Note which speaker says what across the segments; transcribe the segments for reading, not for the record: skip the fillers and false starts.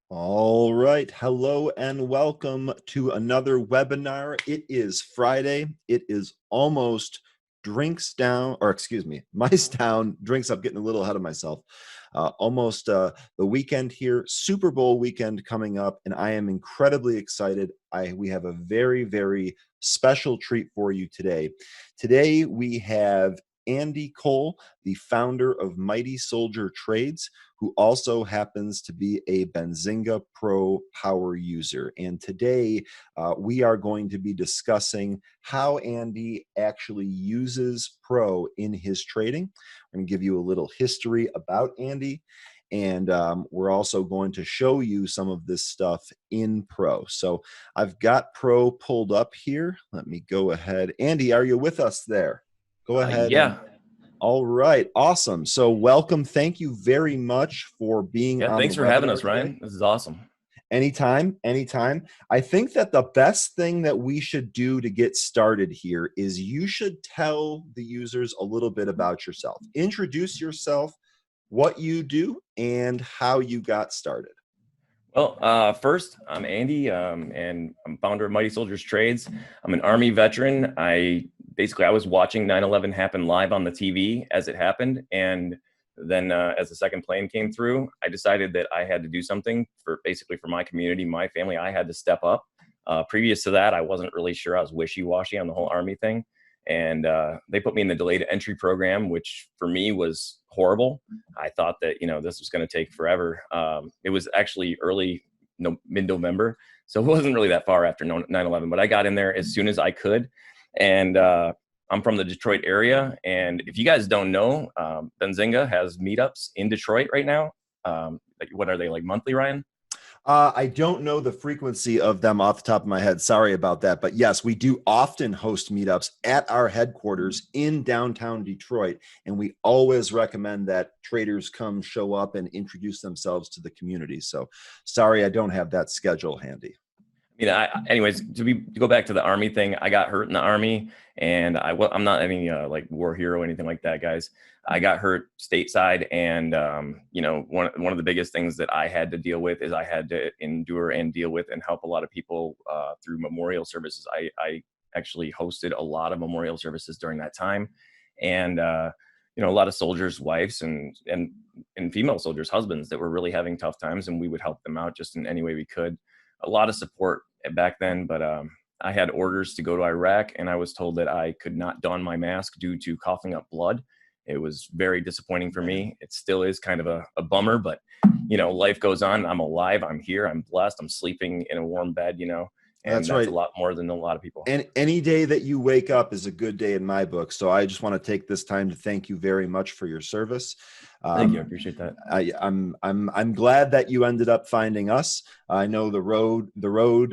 Speaker 1: All right. Hello and welcome to another webinar. It is Friday. It is almost drinks down, or excuse me, mice down, drinks up, getting a little ahead of myself. Almost the weekend here, Super Bowl weekend coming up, and I am incredibly excited. We have a very, very special treat for you today. Today we have Andy Cole, the founder of Mighty Soldier Trades, who also happens to be a Benzinga Pro power user. And today we are going to be discussing how Andy actually uses Pro in his trading. I'm going to give you a little history about Andy. And we're also going to show you some of this stuff in Pro. So I've got Pro pulled up here. Let me go ahead. Andy, are you with us there? Go ahead.
Speaker 2: Yeah.
Speaker 1: All right. Awesome. So welcome. Thank you very much for being on.
Speaker 2: Thanks for having us, Ryan. This is awesome.
Speaker 1: Anytime. I think that the best thing that we should do to get started here is you should tell the users a little bit about yourself. Introduce yourself, what you do, and how you got started.
Speaker 2: Well, first, I'm Andy, and I'm founder of Mighty Soldiers Trades. I'm an Army veteran. I was watching 9/11 happen live on the TV as it happened, and then as the second plane came through, I decided that I had to do something for my community, my family. I had to step up. Previous to that, I wasn't really sure. I was wishy-washy on the whole Army thing, and they put me in the delayed entry program, which for me was horrible. I thought that this was going to take forever. It was actually mid-November, so it wasn't really that far after 9/11. But I got in there as soon as I could, and I'm from the Detroit area. And if you guys don't know, Benzinga has meetups in Detroit right now. What are they, like monthly, Ryan?
Speaker 1: I don't know the frequency of them off the top of my head. Sorry about that. But yes, we do often host meetups at our headquarters in downtown Detroit. And we always recommend that traders come show up and introduce themselves to the community. So sorry, I don't have that schedule handy.
Speaker 2: Anyways, to go back to the Army thing, I got hurt in the Army, and I'm not any like war hero or anything like that, guys. I got hurt stateside, and one of the biggest things that I had to deal with is I had to endure and deal with and help a lot of people through memorial services. I actually hosted a lot of memorial services during that time, and a lot of soldiers' wives and female soldiers' husbands that were really having tough times, and we would help them out just in any way we could. A lot of support back then, but I had orders to go to Iraq, and I was told that I could not don my mask due to coughing up blood. It was very disappointing for me. It still is kind of a bummer, but life goes on. I'm alive. I'm here. I'm blessed. I'm sleeping in a warm bed, and that's right. A lot more than a lot of people.
Speaker 1: And any day that you wake up is a good day in my book. So I just want to take this time to thank you very much for your service.
Speaker 2: Thank you. I appreciate that.
Speaker 1: I'm glad that you ended up finding us. I know the road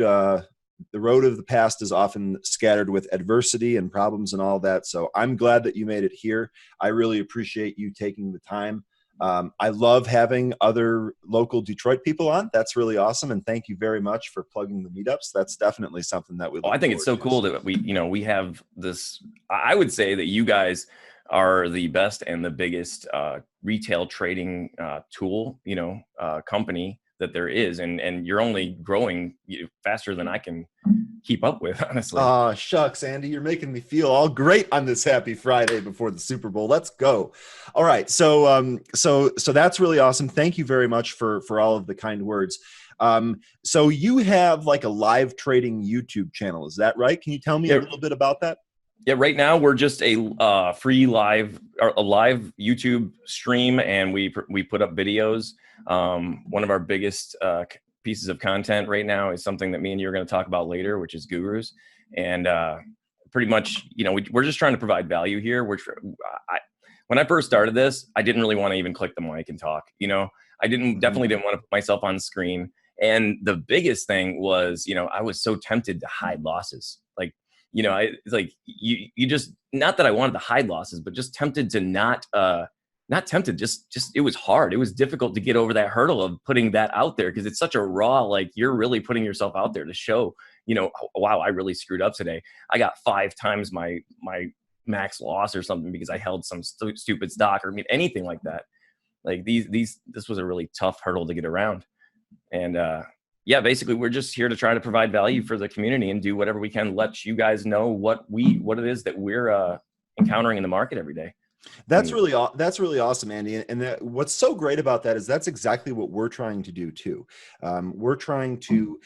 Speaker 1: of the past is often scattered with adversity and problems and all that. So I'm glad that you made it here. I really appreciate you taking the time. I love having other local Detroit people on. That's really awesome. And thank you very much for plugging the meetups. That's definitely something that
Speaker 2: I think it's so cool that we have this. I would say that you guys are the best and the biggest retail trading tool, company that there is. And you're only growing faster than I can keep up with, honestly.
Speaker 1: Shucks, Andy, you're making me feel all great on this happy Friday before the Super Bowl. Let's go. All right. So that's really awesome. Thank you very much for all of the kind words. So you have like a live trading YouTube channel. Is that right? Can you tell me a little bit about that?
Speaker 2: Yeah, right now we're just a free live YouTube stream, and we put up videos. One of our biggest pieces of content right now is something that me and you are going to talk about later, which is gurus. And pretty much, we're just trying to provide value here. When I first started this, I didn't really want to even click the mic and talk. I definitely didn't want to put myself on screen. And the biggest thing was, I was so tempted to hide losses. It's like you just, not that I wanted to hide losses, but just tempted to not tempted, just it was hard. It was difficult to get over that hurdle of putting that out there, because it's such a raw, like, you're really putting yourself out there to show, wow, I really screwed up today. I got 5 times my max loss or something because I held some stupid stock, or anything like that. Like this was a really tough hurdle to get around. And yeah, basically we're just here to try to provide value for the community and do whatever we can, let you guys know what it is that we're encountering in the market every day.
Speaker 1: That's really awesome, Andy. And what's so great about that is that's exactly what we're trying to do too. We're trying to,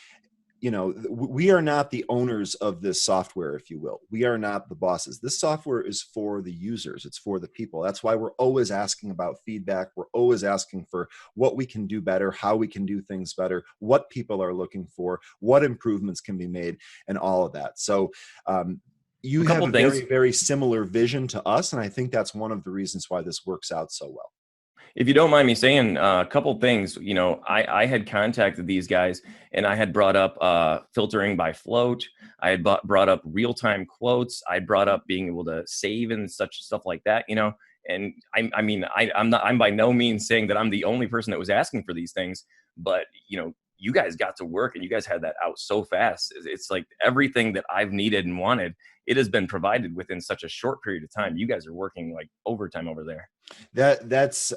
Speaker 1: we are not the owners of this software, if you will. We are not the bosses. This software is for the users. It's for the people. That's why we're always asking about feedback. We're always asking for what we can do better, how we can do things better, what people are looking for, what improvements can be made, and all of that. So, you have a very, very similar vision to us. And I think that's one of the reasons why this works out so well.
Speaker 2: If you don't mind me saying a couple things, I had contacted these guys and I had brought up filtering by float. I had brought up real-time quotes. I brought up being able to save and such stuff like that, and I'm by no means saying that I'm the only person that was asking for these things, but you guys got to work and you guys had that out so fast. It's like everything that I've needed and wanted, it has been provided within such a short period of time. You guys are working like overtime over there.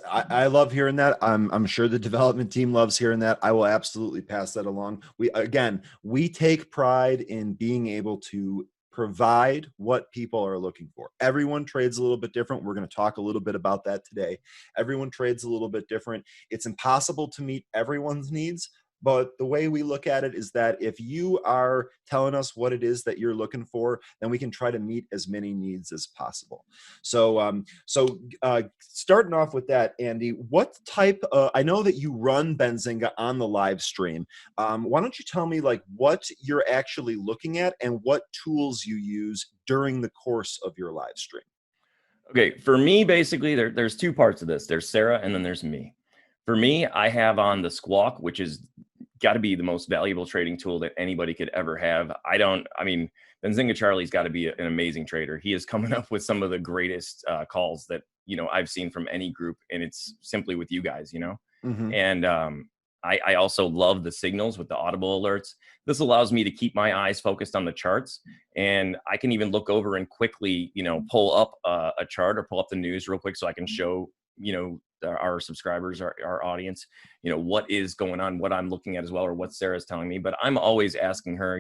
Speaker 1: I love hearing that. I'm sure the development team loves hearing that. I will absolutely pass that along. We take pride in being able to provide what people are looking for. Everyone trades a little bit different. We're going to talk a little bit about that today. Everyone trades a little bit different. It's impossible to meet everyone's needs. But the way we look at it is that if you are telling us what it is that you're looking for, then we can try to meet as many needs as possible. So, starting off with that, Andy, what type? I know that you run Benzinga on the live stream. Why don't you tell me like what you're actually looking at and what tools you use during the course of your live stream?
Speaker 2: Okay, for me, basically, there's two parts of this. There's Sarah, and then there's me. For me, I have on the Squawk, which is got to be the most valuable trading tool that anybody could ever have. Benzinga Charlie's got to be an amazing trader. He is coming up with some of the greatest calls that, I've seen from any group, and it's simply with you guys,
Speaker 1: Mm-hmm.
Speaker 2: And I also love the signals with the audible alerts. This allows me to keep my eyes focused on the charts, and I can even look over and quickly, pull up a chart or pull up the news real quick so I can show, our subscribers, our audience, what is going on, what I'm looking at as well, or what Sarah's telling me. But I'm always asking her,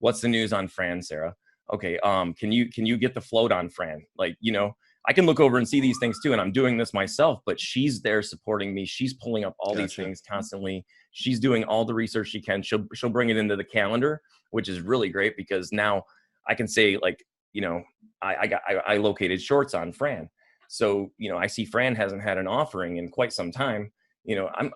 Speaker 2: what's the news on Fran, Sarah? Okay, can you get the float on Fran? Like, I can look over and see these things too, and I'm doing this myself, but she's there supporting me. She's pulling up all these things constantly. She's doing all the research she can. She'll bring it into the calendar, which is really great because now I can say like, I located shorts on Fran. So, I see Fran hasn't had an offering in quite some time.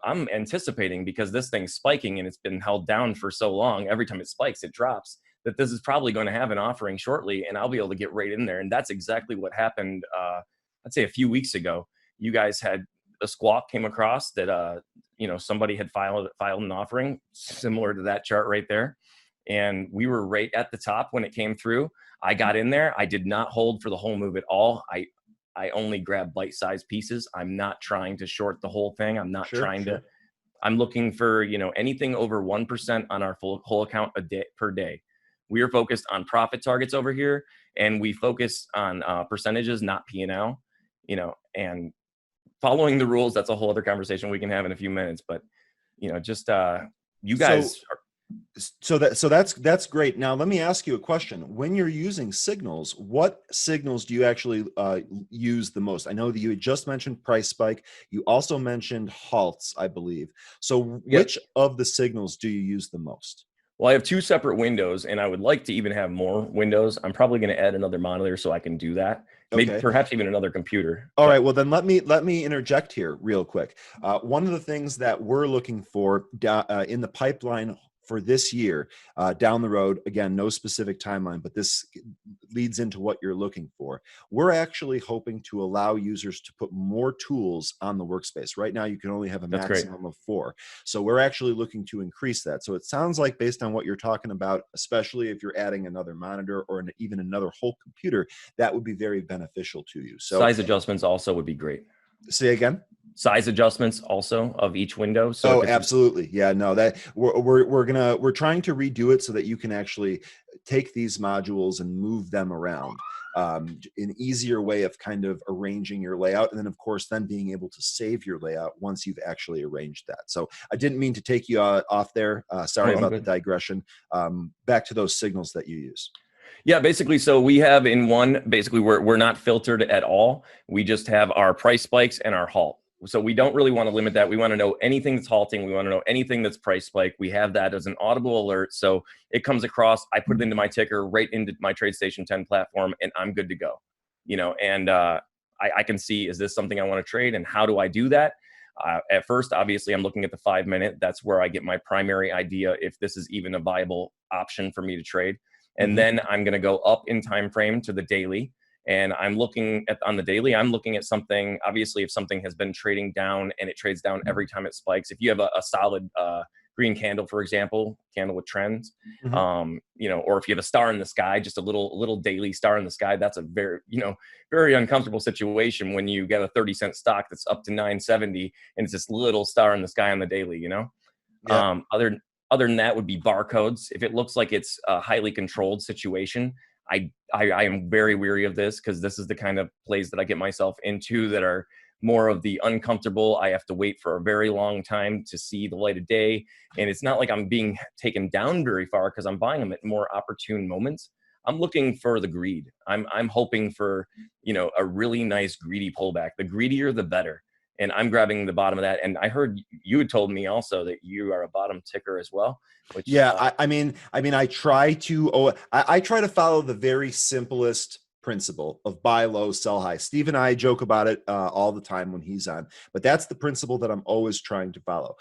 Speaker 2: I'm anticipating, because this thing's spiking and it's been held down for so long. Every time it spikes, it drops, that this is probably going to have an offering shortly, and I'll be able to get right in there. And that's exactly what happened. I'd say a few weeks ago, you guys had a Squawk came across that, somebody had filed an offering similar to that chart right there. And we were right at the top when it came through. I got in there. I did not hold for the whole move at all. I only grab bite-sized pieces. I'm not trying to short the whole thing. I'm not trying to. I'm looking for, anything over 1% on our whole account per day. We are focused on profit targets over here, and we focus on percentages, not P&L, and following the rules. That's a whole other conversation we can have in a few minutes. But, you guys are.
Speaker 1: So that's great. Now, let me ask you a question. When you're using signals, what signals do you actually use the most? I know that you had just mentioned price spike. You also mentioned halts, I believe. So which of the signals do you use the most?
Speaker 2: Well, I have two separate windows, and I would like to even have more windows. I'm probably going to add another monitor so I can do that. Maybe perhaps even another computer.
Speaker 1: All right. Well, then let me interject here real quick. One of the things that we're looking for in the pipeline for this year, down the road, again, no specific timeline, but this leads into what you're looking for. We're actually hoping to allow users to put more tools on the workspace. Right now, you can only have a maximum of 4. So we're actually looking to increase that. So it sounds like, based on what you're talking about, especially if you're adding another monitor or even another whole computer, that would be very beneficial to you. So
Speaker 2: size adjustments also would be great.
Speaker 1: Say again?
Speaker 2: Size adjustments also of each window. So
Speaker 1: absolutely. Yeah, no, that we're trying to redo it so that you can actually take these modules and move them around. an easier way of kind of arranging your layout. And then of course, then being able to save your layout once you've actually arranged that. So I didn't mean to take you off there. Sorry
Speaker 2: Oh, I'm
Speaker 1: about the
Speaker 2: good.
Speaker 1: digression. Back to those signals that you use.
Speaker 2: Yeah, basically, so we have in one, basically we're not filtered at all. We just have our price spikes and our halt. So we don't really want to limit that. We want to know anything that's halting. We want to know anything that's price spike. We have that as an audible alert. So it comes across, I put it into my ticker, right into my TradeStation 10 platform, and I'm good to go. And I can see, is this something I want to trade, and how do I do that? At first, obviously, I'm looking at the 5-minute. That's where I get my primary idea if this is even a viable option for me to trade. And then I'm going to go up in time frame to the daily. And I'm looking at, on the daily, I'm looking at something, obviously, if something has been trading down and it trades down every time it spikes. If you have a solid green candle, for example, candle with trends, or if you have a star in the sky, just a little daily star in the sky, that's a very, very uncomfortable situation when you get a 30-cent stock that's up to 970 and it's this little star in the sky on the daily,
Speaker 1: Yeah.
Speaker 2: Other than that would be barcodes. If it looks like it's a highly controlled situation, I am very weary of this, because this is the kind of plays that I get myself into that are more of the uncomfortable. I have to wait for a very long time to see the light of day. And it's not like I'm being taken down very far, because I'm buying them at more opportune moments. I'm looking for the greed. I'm hoping for, a really nice greedy pullback. The greedier, the better. And I'm grabbing the bottom of that. And I heard you had told me also that you are a bottom ticker as well, which
Speaker 1: Yeah, I mean, I try to I try to follow the very simplest principle of buy low, sell high. Steve and I joke about it all the time when he's on, but that's the principle that I'm always trying to follow.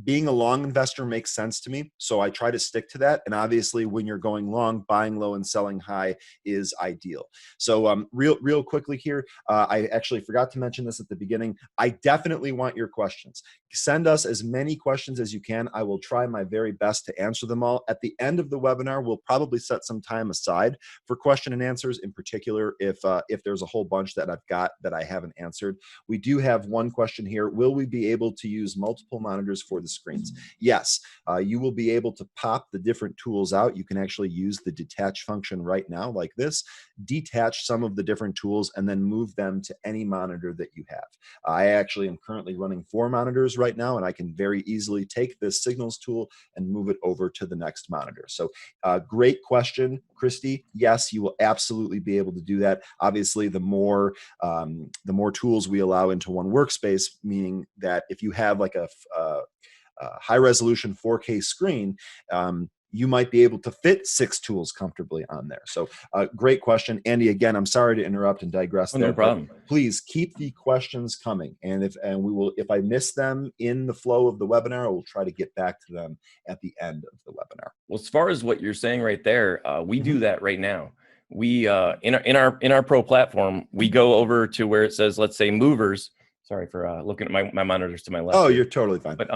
Speaker 1: Being a long investor makes sense to me, so I try to stick to that. And obviously, when you're going long, buying low and selling high is ideal. So real quickly here, I actually forgot to mention this at the beginning. I definitely want your questions. Send us as many questions as you can. I will try my very best to answer them all. At the end of the webinar, we'll probably set some time aside for question and answers, in particular if there's a whole bunch that I've got that I haven't answered. We do have one question here. Will we be able to use multiple monitors for the screens? Yes, you will be able to pop the different tools out. You can actually use the detach function right now like this, detach some of the different tools, and then move them to any monitor that you have. I actually am currently running 4 monitors right now, and I can very easily take this signals tool and move it over to the next monitor. So great question, Christy. Yes, you will absolutely be able to do that. Obviously, the more tools we allow into one workspace, meaning that if you have like a high resolution 4K screen, you might be able to fit 6 tools comfortably on there. So great question, Andy. Again, I'm sorry to interrupt and digress there.
Speaker 2: no problem.
Speaker 1: Please keep the questions coming. And if I miss them in the flow of the webinar, we'll try to get back to them at the end of the webinar.
Speaker 2: Well, as far as what you're saying right there, we do that right now. We in our pro platform, we go over to where it says, let's say, movers. Sorry for looking at my monitors to my left.
Speaker 1: Oh,
Speaker 2: here.
Speaker 1: you're totally fine.
Speaker 2: But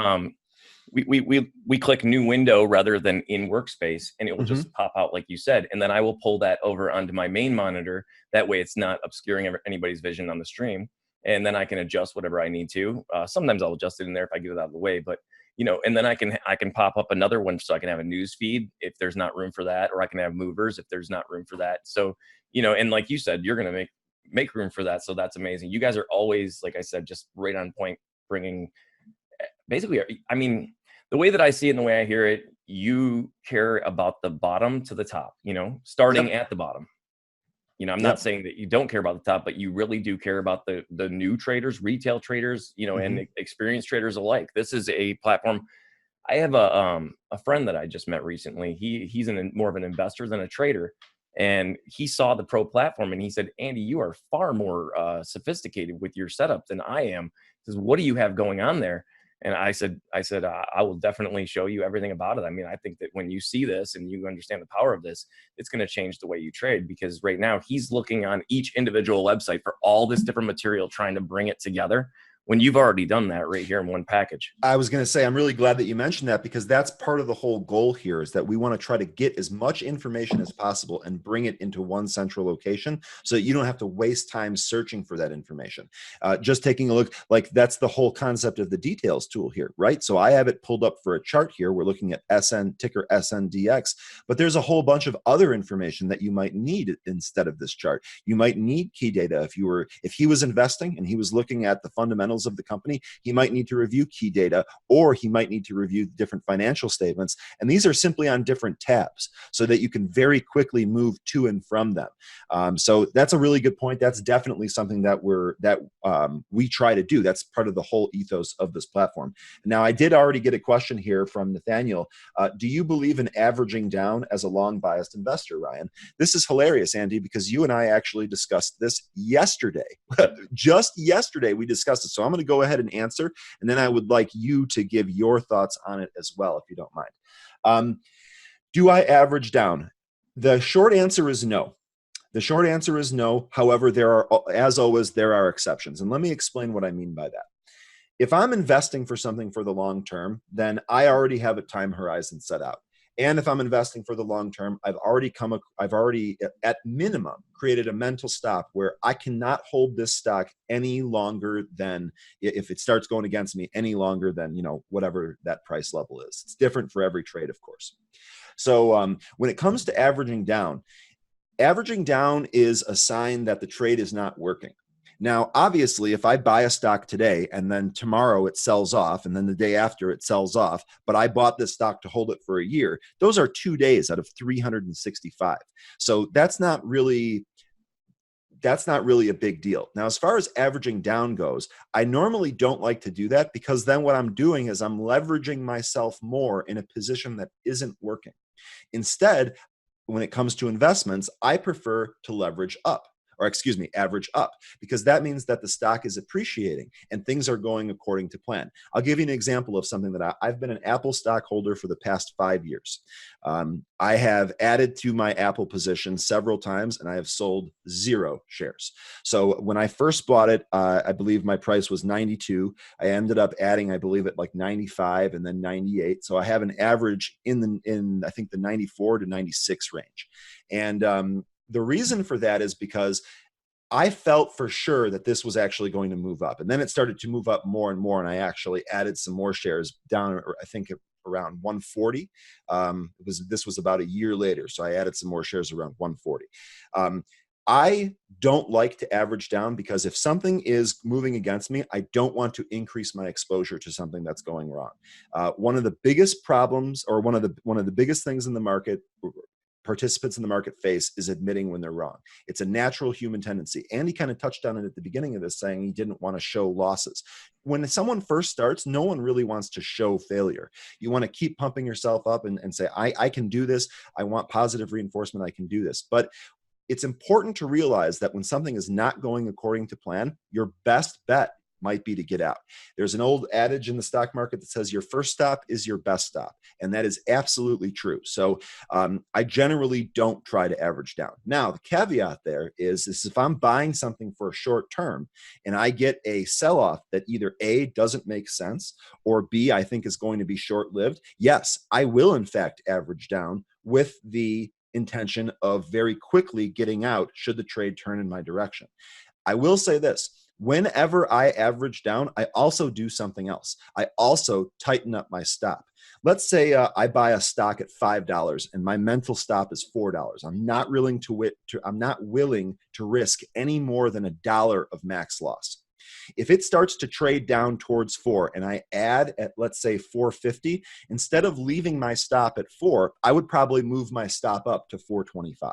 Speaker 2: we click new window rather than in workspace, and it will just pop out like you said. And then I will pull that over onto my main monitor. That way it's not obscuring anybody's vision on the stream. And then I can adjust whatever I need to. Sometimes I'll adjust it in there if I get it out of the way, but and then I can pop up another one, so I can have a news feed if there's not room for that, or I can have movers if there's not room for that. So, and like you said, you're going to make room for that. So that's amazing. You guys are always, like I said, just right on point, bringing basically, I mean, the way that I see it and the way I hear it, you care about the bottom to the top, starting at the bottom. I'm not saying that you don't care about the top, but you really do care about the new traders, retail traders, and experienced traders alike. This is a platform. I have a friend that I just met recently. He's more of an investor than a trader, and he saw the pro platform and he said, "Andy, you are far more sophisticated with your setup than I am." He says, "What do you have going on there?" And I said, I will definitely show you everything about it. I mean, I think that when you see this and you understand the power of this, it's going to change the way you trade, because right now he's looking on each individual website for all this different material, trying to bring it together, when you've already done that right here in one package.
Speaker 1: I was going to say, I'm really glad that you mentioned that, because that's part of the whole goal here, is that we want to try to get as much information as possible and bring it into one central location so that you don't have to waste time searching for that information. Just taking a look, like that's the whole concept of the details tool here, right? So I have it pulled up for a chart here. We're looking at ticker SNDX, but there's a whole bunch of other information that you might need instead of this chart. You might need key data. If he was investing and he was looking at the fundamentals of the company, he might need to review key data, or he might need to review different financial statements. And these are simply on different tabs so that you can very quickly move to and from them. So that's a really good point. That's definitely something that we try to do. That's part of the whole ethos of this platform. Now, I did already get a question here from Nathaniel. Do you believe in averaging down as a long biased investor, Ryan? This is hilarious, Andy, because you and I actually discussed this yesterday. Just yesterday we discussed it. So I'm going to go ahead and answer, and then I would like you to give your thoughts on it as well, if you don't mind. Do I average down? The short answer is no. The short answer is no. However, as always, there are exceptions. And let me explain what I mean by that. If I'm investing for something for the long term, then I already have a time horizon set out. And if I'm investing for the long term, I've already at minimum created a mental stop where I cannot hold this stock any longer than, if it starts going against me, any longer than, whatever that price level is. It's different for every trade, of course. So when it comes to averaging down is a sign that the trade is not working. Now, obviously, if I buy a stock today and then tomorrow it sells off and then the day after it sells off, but I bought this stock to hold it for a year, those are 2 days out of 365. So that's not really a big deal. Now, as far as averaging down goes, I normally don't like to do that, because then what I'm doing is I'm leveraging myself more in a position that isn't working. Instead, when it comes to investments, I prefer to average up, because that means that the stock is appreciating and things are going according to plan. I'll give you an example of something that I've been an Apple stockholder for the past 5 years. I have added to my Apple position several times, and I have sold 0 shares. So when I first bought it, I believe my price was 92. I ended up adding, I believe, at like 95 and then 98. So I have an average in I think the 94 to 96 range. And the reason for that is because I felt for sure that this was actually going to move up. And then it started to move up more and more. And I actually added some more shares down, I think around 140. This was about a year later. So I added some more shares around 140. I don't like to average down, because if something is moving against me, I don't want to increase my exposure to something that's going wrong. One of the biggest problems, or one of the biggest things in the market, participants in the market face, is admitting when they're wrong. It's a natural human tendency. Andy kind of touched on it at the beginning of this, saying he didn't want to show losses. When someone first starts, no one really wants to show failure. You want to keep pumping yourself up and say, I can do this. I want positive reinforcement. I can do this. But it's important to realize that when something is not going according to plan, your best bet might be to get out. There's an old adage in the stock market that says your first stop is your best stop. And that is absolutely true. So I generally don't try to average down. Now, the caveat there is if I'm buying something for a short term and I get a sell-off that either A, doesn't make sense, or B, I think is going to be short-lived, yes, I will in fact average down with the intention of very quickly getting out should the trade turn in my direction. I will say this. Whenever I average down, I also do something else. I also tighten up my stop. Let's say I buy a stock at $5 and my mental stop is $4. I'm not willing to risk any more than $1 of max loss. If it starts to trade down towards 4 and I add at, let's say, 450, instead of leaving my stop at 4, I would probably move my stop up to 425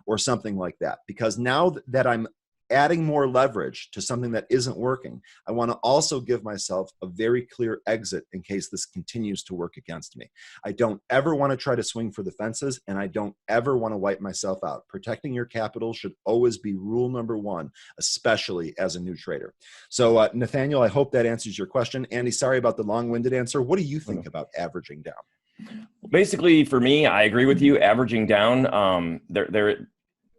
Speaker 1: or something like that. Because now that I'm adding more leverage to something that isn't working, I want to also give myself a very clear exit in case this continues to work against me. I don't ever want to try to swing for the fences, and I don't ever want to wipe myself out. Protecting your capital should always be rule number 1, especially as a new trader. So Nathaniel, I hope that answers your question. Andy, sorry about the long-winded answer. What do you think about averaging down?
Speaker 2: Basically, for me, I agree with you. Averaging down,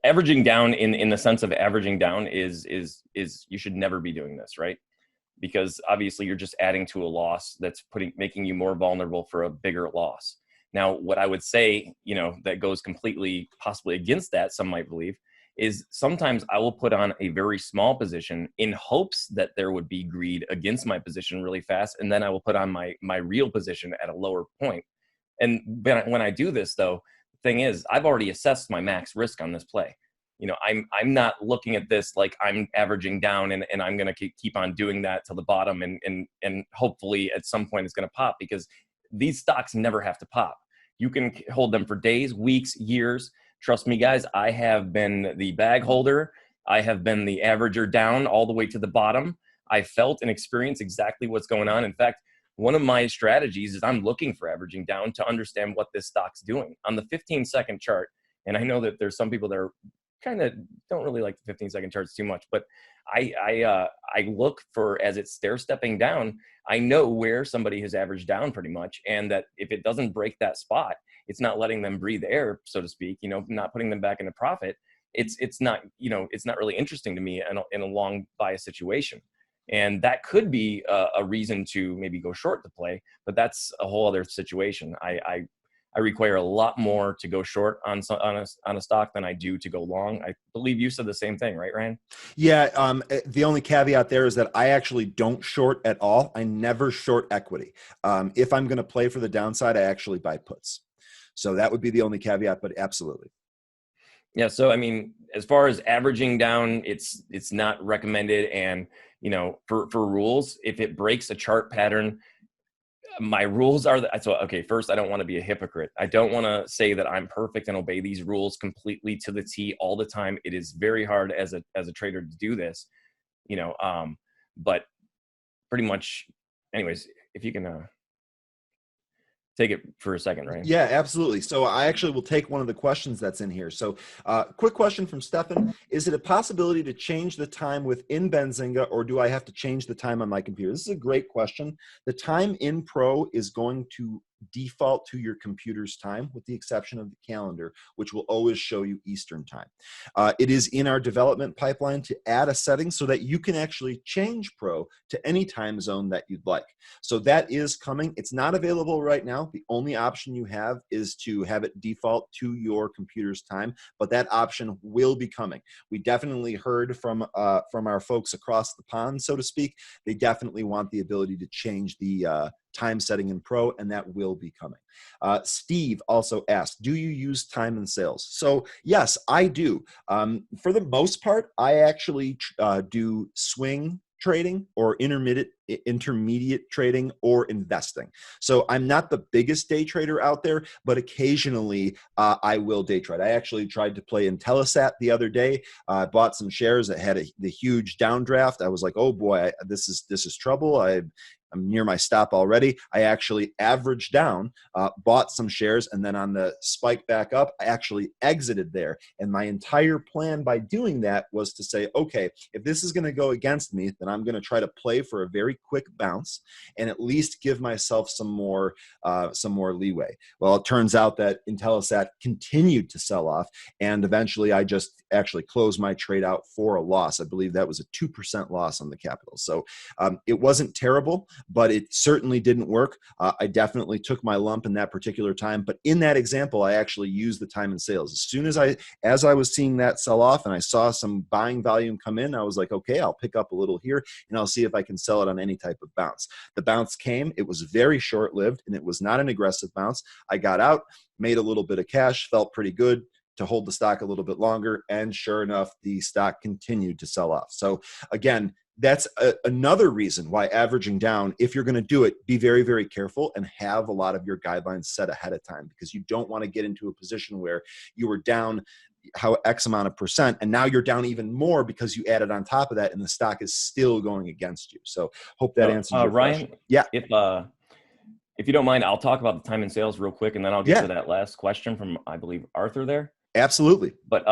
Speaker 2: averaging down in the sense of averaging down is you should never be doing this, right? because obviously you're just adding to a loss that's making you more vulnerable for a bigger loss. Now, what I would say, that goes completely possibly against that, some might believe, is sometimes I will put on a very small position in hopes that there would be greed against my position really fast. And then I will put on my real position at a lower point. And when I do this, though, the thing is, I've already assessed my max risk on this play. I'm not looking at this like I'm averaging down and I'm going to keep on doing that to the bottom and hopefully at some point it's going to pop, because these stocks never have to pop. You can hold them for days, weeks, years. Trust me, guys, I have been the bag holder. I have been the averager down all the way to the bottom. I felt and experienced exactly what's going on. In fact, one of my strategies is I'm looking for averaging down to understand what this stock's doing on the 15-second chart. And I know that there's some people that are kind of don't really like the 15-second charts too much, but I look for, as it's stair stepping down, I know where somebody has averaged down pretty much, and that if it doesn't break that spot, it's not letting them breathe air, so to speak, not putting them back into profit. It's not really interesting to me in a long bias situation. And that could be a reason to maybe go short the play, but that's a whole other situation. I require a lot more to go short on a stock than I do to go long. I believe you said the same thing, right, Ryan?
Speaker 1: Yeah. The only caveat there is that I actually don't short at all. I never short equity. If I'm going to play for the downside, I actually buy puts. So that would be the only caveat, but absolutely.
Speaker 2: Yeah. So, I mean, as far as averaging down, it's not recommended. And, for rules, if it breaks a chart pattern, my rules are that. So, okay, first, I don't want to be a hypocrite. I don't want to say that I'm perfect and obey these rules completely to the T all the time. It is very hard as a trader to do this, but pretty much, anyways, if you can take it for a second, right?
Speaker 1: Yeah, absolutely. So I actually will take one of the questions that's in here. So quick question from Stefan. Is it a possibility to change the time within Benzinga, or do I have to change the time on my computer? This is a great question. The time in Pro is going to default to your computer's time, with the exception of the calendar, which will always show you Eastern time. It is in our development pipeline to add a setting so that you can actually change Pro to any time zone that you'd like. So that is coming. It's not available right now. The only option you have is to have it default to your computer's time, but that option will be coming. We definitely heard from our folks across the pond, so to speak. They definitely want the ability to change the time setting in Pro, and that will be coming. Steve also asked, do you use time and sales? So yes, I do. For the most part, I actually do swing trading or intermediate trading or investing. So I'm not the biggest day trader out there, but occasionally I will day trade. I actually tried to play Intellisat the other day. I bought some shares that had the huge downdraft. I was like, oh boy, this is trouble. I'm near my stop already. I actually averaged down, bought some shares, and then on the spike back up, I actually exited there. And my entire plan by doing that was to say, okay, if this is going to go against me, then I'm going to try to play for a very quick bounce and at least give myself some more leeway. Well, it turns out that Intellisat continued to sell off, and eventually I just actually closed my trade out for a loss. I believe that was a 2% loss on the capital. So it wasn't terrible, but it certainly didn't work. I definitely took my lump in that particular time. But in that example, I actually used the time and sales. As I was seeing that sell off and I saw some buying volume come in, I was like, okay, I'll pick up a little here and I'll see if I can sell it on any type of bounce. The bounce came. It was very short-lived and it was not an aggressive bounce. I got out, made a little bit of cash, felt pretty good to hold the stock a little bit longer. And sure enough, the stock continued to sell off. So again, that's another reason why averaging down, if you're going to do it, be very, very careful and have a lot of your guidelines set ahead of time, because you don't want to get into a position where you were down X amount of percent and now you're down even more because you added on top of that and the stock is still going against you. So hope that answers your
Speaker 2: Ryan,
Speaker 1: question. Yeah.
Speaker 2: If you don't mind, I'll talk about the time and sales real quick, and then I'll get to that last question from, I believe, Arthur there.
Speaker 1: Absolutely.
Speaker 2: But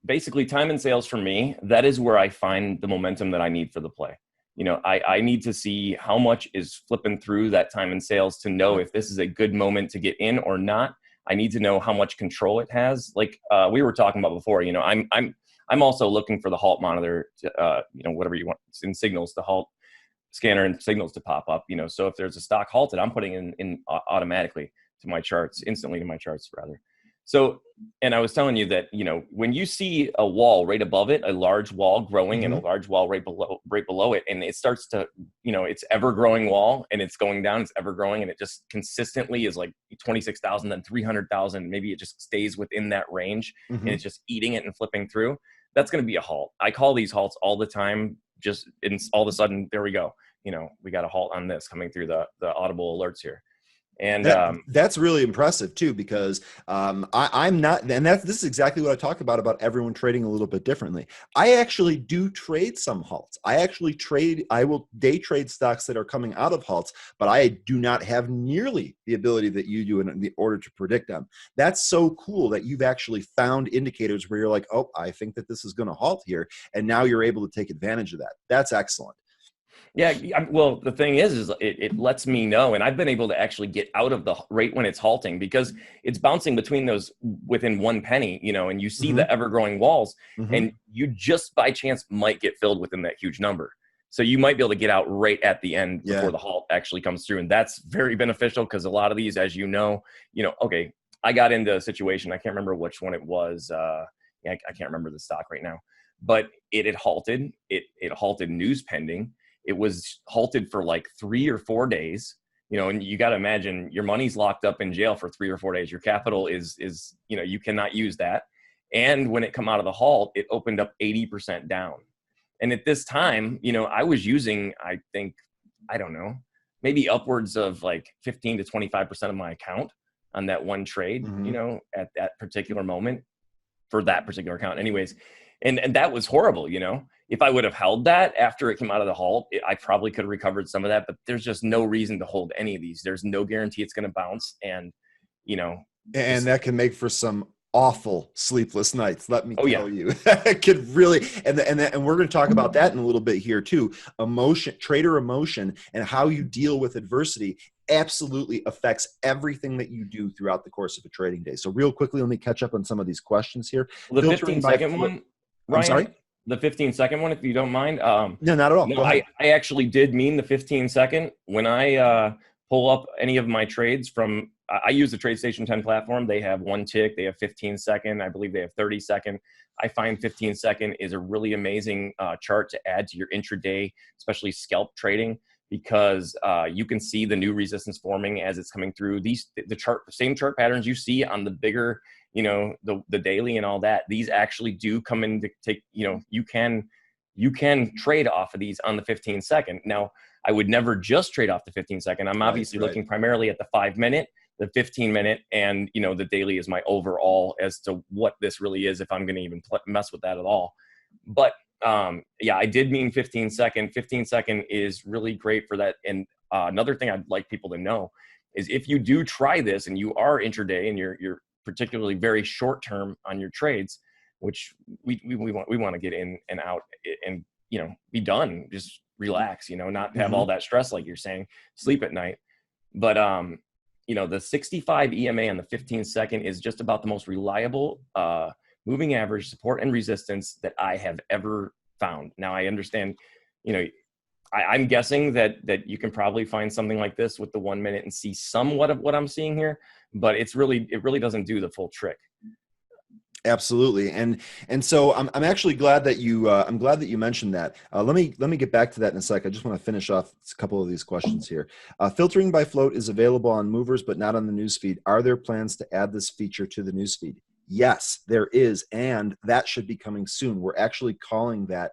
Speaker 2: basically, time and sales for me, that is where I find the momentum that I need for the play. I need to see how much is flipping through that time and sales to know if this is a good moment to get in or not. I need to know how much control it has. Like we were talking about before, I'm also looking for the halt monitor, to, whatever you want in signals to halt. scanner and signals to pop up, so if there's a stock halted, I'm putting in automatically to my charts, instantly to my charts rather. So, and I was telling you that, when you see a wall right above it, a large wall growing and a large wall right below it, and it starts to, it's ever growing wall and it's going down, it's ever growing, and it just consistently is like 26,000, then 300,000. Maybe it just stays within that range and it's just eating it and flipping through. That's going to be a halt. I call these halts all the time. Just all of a sudden, there we go. We got a halt on this coming through the audible alerts here. And
Speaker 1: that's really impressive too, because I'm not, and this is exactly what I talk about everyone trading a little bit differently. I actually do trade some halts. I will day trade stocks that are coming out of halts, but I do not have nearly the ability that you do in the order to predict them. That's so cool that you've actually found indicators where you're like, oh, I think that this is going to halt here, and now you're able to take advantage of that. That's excellent.
Speaker 2: Yeah, well, the thing is it lets me know, and I've been able to actually get out of the rate when it's halting, because it's bouncing between those within 1 penny, and you see the ever-growing walls, and you just by chance might get filled within that huge number. So you might be able to get out right at the end before the halt actually comes through, and that's very beneficial, because a lot of these, as okay, I got into a situation, I can't remember which one it was. I can't remember the stock right now, but it had halted. It halted news pending. It was halted for like 3 or 4 days, and you got to imagine your money's locked up in jail for 3 or 4 days. Your capital is, you cannot use that. And when it come out of the halt, it opened up 80% down. And at this time, I was using, I think, I don't know, maybe upwards of like 15 to 25% of my account on that one trade, at that particular moment for that particular account anyways. And that was horrible, If I would have held that after it came out of the halt, I probably could have recovered some of that, but there's just no reason to hold any of these. There's no guarantee it's going to bounce. And,
Speaker 1: and that can make for some awful sleepless nights. Let me tell you, it could really, and we're going to talk about that in a little bit here too. Trader emotion, and how you deal with adversity absolutely affects everything that you do throughout the course of a trading day. So real quickly, let me catch up on some of these questions here.
Speaker 2: The 15-second one, Ryan,
Speaker 1: I'm sorry?
Speaker 2: The 15-second one, if you don't mind.
Speaker 1: No, not at all.
Speaker 2: No, I actually did mean the 15-second. When I pull up any of my trades from, I use the TradeStation 10 platform. They have 1 tick. They have 15-second. I believe they have 30-second. I find 15-second is a really amazing chart to add to your intraday, especially scalp trading, because you can see the new resistance forming as it's coming through. The same chart patterns you see on the bigger, the daily and all that, these actually do come in to take, you can trade off of these on the 15-second. Now, I would never just trade off the 15-second. I'm obviously looking primarily at the 5-minute, the 15-minute, and, the daily is my overall as to what this really is, if I'm going to even mess with that at all. But I did mean 15-second. 15-second is really great for that. And another thing I'd like people to know is, if you do try this and you are intraday and you're particularly very short term on your trades, which we want to get in and out and be done, just relax, not have all that stress, like you're saying, sleep at night. But the 65 EMA on the 15-second is just about the most reliable moving average support and resistance that I have ever found. Now, I understand, I'm guessing that you can probably find something like this with the 1 minute and see somewhat of what I'm seeing here, but it really doesn't do the full trick.
Speaker 1: Absolutely. And so I'm actually glad that you mentioned that. Let me get back to that in a sec. I just want to finish off a couple of these questions here. Filtering by float is available on movers, but not on the newsfeed. Are there plans to add this feature to the newsfeed? Yes, there is, and that should be coming soon. We're actually calling that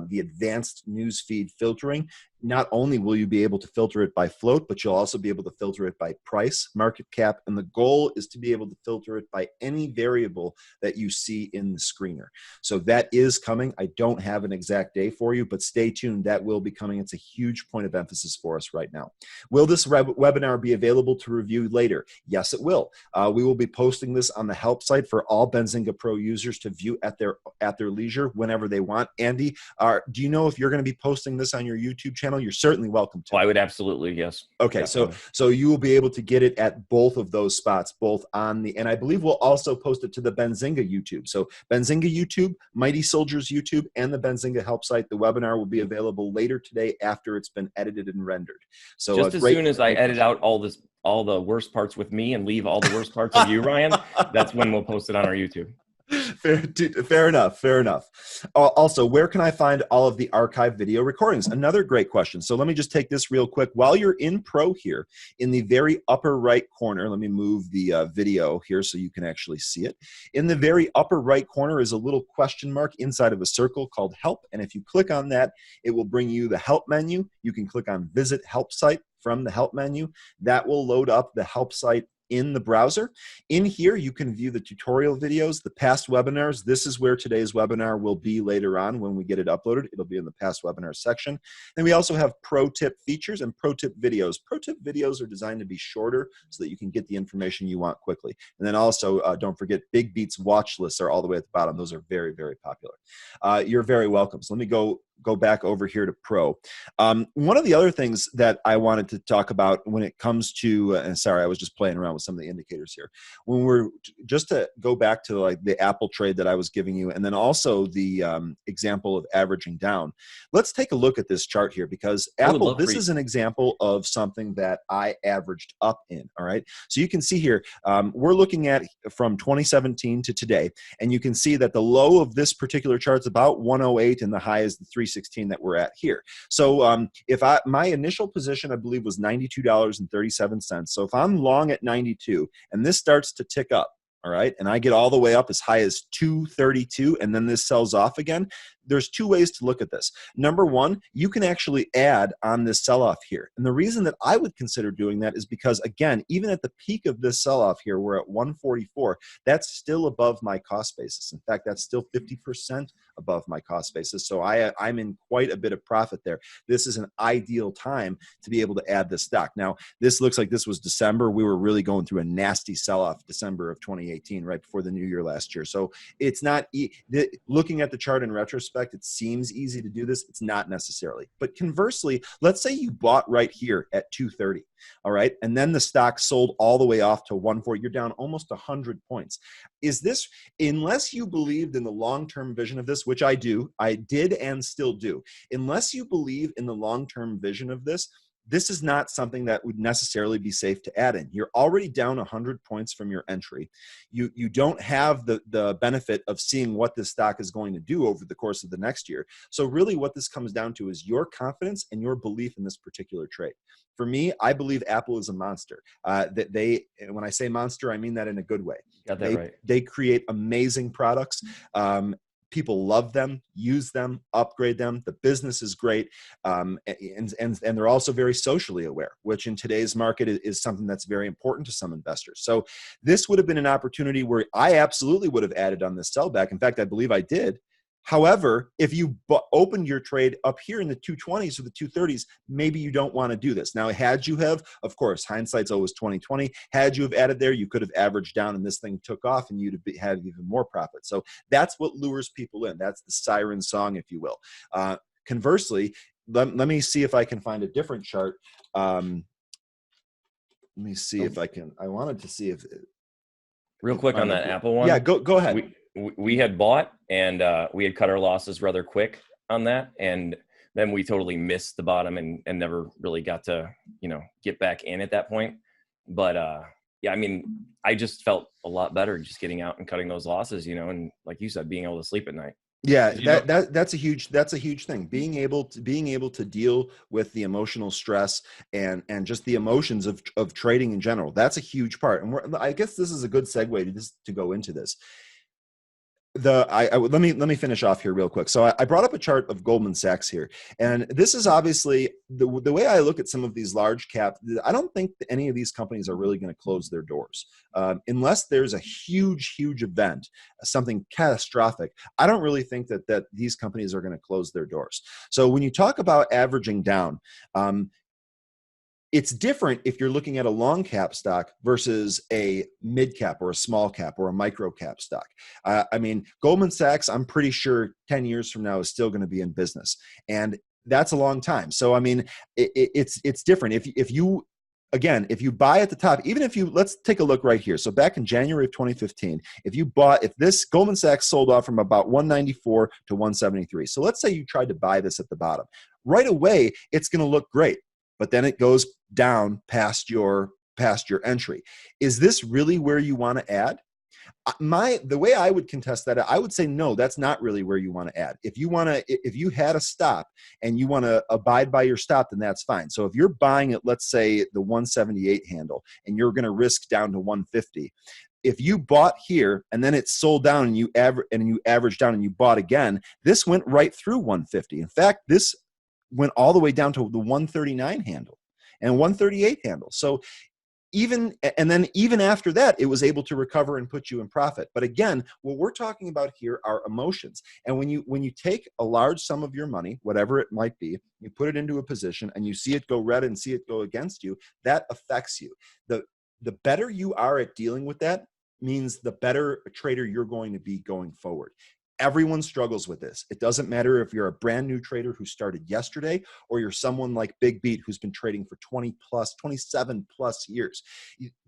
Speaker 1: the advanced newsfeed filtering. Not only will you be able to filter it by float, but you'll also be able to filter it by price, market cap, and the goal is to be able to filter it by any variable that you see in the screener. So that is coming. I don't have an exact day for you, but stay tuned. That will be coming. It's a huge point of emphasis for us right now. Will this webinar be available to review later? Yes, it will. We will be posting this on the help site for all Benzinga Pro users to view at their leisure whenever they want. Andy, do you know if you're going to be posting this on your YouTube channel channel, you're certainly welcome to.
Speaker 2: I would absolutely, yes.
Speaker 1: Okay, so you will be able to get it at both of those spots, both on the, and I believe we'll also post it to the Benzinga YouTube. So Benzinga YouTube, Mighty Soldiers YouTube, and the Benzinga help site. The webinar will be available later today after it's been edited and rendered. So
Speaker 2: just as soon as I edit out all the worst parts with me and leave all the worst parts of you, Ryan, that's when we'll post it on our YouTube.
Speaker 1: Fair enough. Also, where can I find all of the archive video recordings? Another great question. So let me just take this real quick. While you're in Pro here, in the very upper right corner, let me move the video here so you can actually see it. In the very upper right corner is a little question mark inside of a circle called Help. And if you click on that, it will bring you the Help menu. You can click on Visit Help Site from the Help menu. That will load up the Help Site in the browser. In here, you can view the tutorial videos, the past webinars. This is where today's webinar will be later on when we get it uploaded. It'll be in the past webinar section. And we also have pro tip features and pro tip videos. Pro tip videos are designed to be shorter so that you can get the information you want quickly. And then also, don't forget, Big Beats watch lists are all the way at the bottom. Those are very, very popular. You're very welcome. So let me go back over here to Pro. One of the other things that I wanted to talk about when it comes to, and sorry, I was just playing around with some of the indicators here. When we're, just to go back to like the Apple trade that I was giving you, and then also the example of averaging down. Let's take a look at this chart here, because Apple, this is an example of something that I averaged up in, all right? So you can see here, we're looking at from 2017 to today, and you can see that the low of this particular chart is about 108 and the high is the 316 that we're at here. So if my initial position, I believe, was $92.37. So if I'm long at 92 and this starts to tick up, all right, and I get all the way up as high as 232 and then this sells off again, there's two ways to look at this. Number one, you can actually add on this sell-off here. And the reason that I would consider doing that is because, again, even at the peak of this sell-off here, we're at 144. That's still above my cost basis. In fact, that's still 50% above my cost basis. So I'm in quite a bit of profit there. This is an ideal time to be able to add this stock. Now, this looks like this was December. We were really going through a nasty sell-off December of 2018, right before the new year last year. So it's not, looking at the chart in retrospect, it seems easy to do this. It's not necessarily. But conversely, let's say you bought right here at 230, all right? And then the stock sold all the way off to 140. You're down almost 100 points. Is this, unless you believed in the long-term vision of this, which I did and still do, unless you believe in the long-term vision of this, this is not something that would necessarily be safe to add in. You're already down 100 points from your entry. You don't have the benefit of seeing what this stock is going to do over the course of the next year. So really what this comes down to is your confidence and your belief in this particular trade. For me, I believe Apple is a monster. When I say monster, I mean that in a good way.
Speaker 2: Got that right.
Speaker 1: They create amazing products. People love them, use them, upgrade them. The business is great. And they're also very socially aware, which in today's market is something that's very important to some investors. So this would have been an opportunity where I absolutely would have added on this sellback. In fact, I believe I did. However, if you opened your trade up here in the 220s or the 230s, maybe you don't want to do this. Now, had you have, of course, hindsight's always 20/20. Had you have added there, you could have averaged down and this thing took off and you'd have had even more profit. So that's what lures people in. That's the siren song, if you will. Conversely, let me see if I can find a different chart. Let me see if I can. I wanted to see if.
Speaker 2: Real quick on that Apple one.
Speaker 1: Yeah, go ahead.
Speaker 2: We had bought and we had cut our losses rather quick on that, and then we totally missed the bottom and never really got to get back in at that point. But yeah, I mean, I just felt a lot better just getting out and cutting those losses, and like you said, being able to sleep at night.
Speaker 1: Yeah, that's a huge thing. Being able to deal with the emotional stress and just the emotions of trading in general. That's a huge part. And I guess this is a good segue to go into this. Let me finish off here real quick. So I brought up a chart of Goldman Sachs here, and this is obviously the way I look at some of these large cap. I don't think that any of these companies are really going to close their doors unless there's a huge event, something catastrophic. I don't really think that these companies are going to close their doors. So when you talk about averaging down, it's different if you're looking at a long cap stock versus a mid cap or a small cap or a micro cap stock. I mean, Goldman Sachs, I'm pretty sure 10 years from now is still going to be in business. And that's a long time. So, I mean, it's different. If you, again, if you buy at the top, even if you, let's take a look right here. So back in January of 2015, if this Goldman Sachs sold off from about 194 to 173. So let's say you tried to buy this at the bottom. Right away, it's going to look great, but then it goes down past your entry. Is this really where you want to add? The way I would contest that, I would say no, that's not really where you want to add. If you had a stop and you want to abide by your stop, then that's fine. So if you're buying at, let's say, the 178 handle and you're going to risk down to 150, if you bought here and then it sold down and you averaged down and you bought again, this went right through 150. In fact, this went all the way down to the 139 handle and 138 handle. So even after that, it was able to recover and put you in profit. But again, what we're talking about here are emotions. And when you take a large sum of your money, whatever it might be, you put it into a position and you see it go red and see it go against you, that affects you. The better you are at dealing with that means the better a trader you're going to be going forward. Everyone struggles with this. It doesn't matter if you're a brand new trader who started yesterday or you're someone like Big Beat who's been trading for 27 plus years.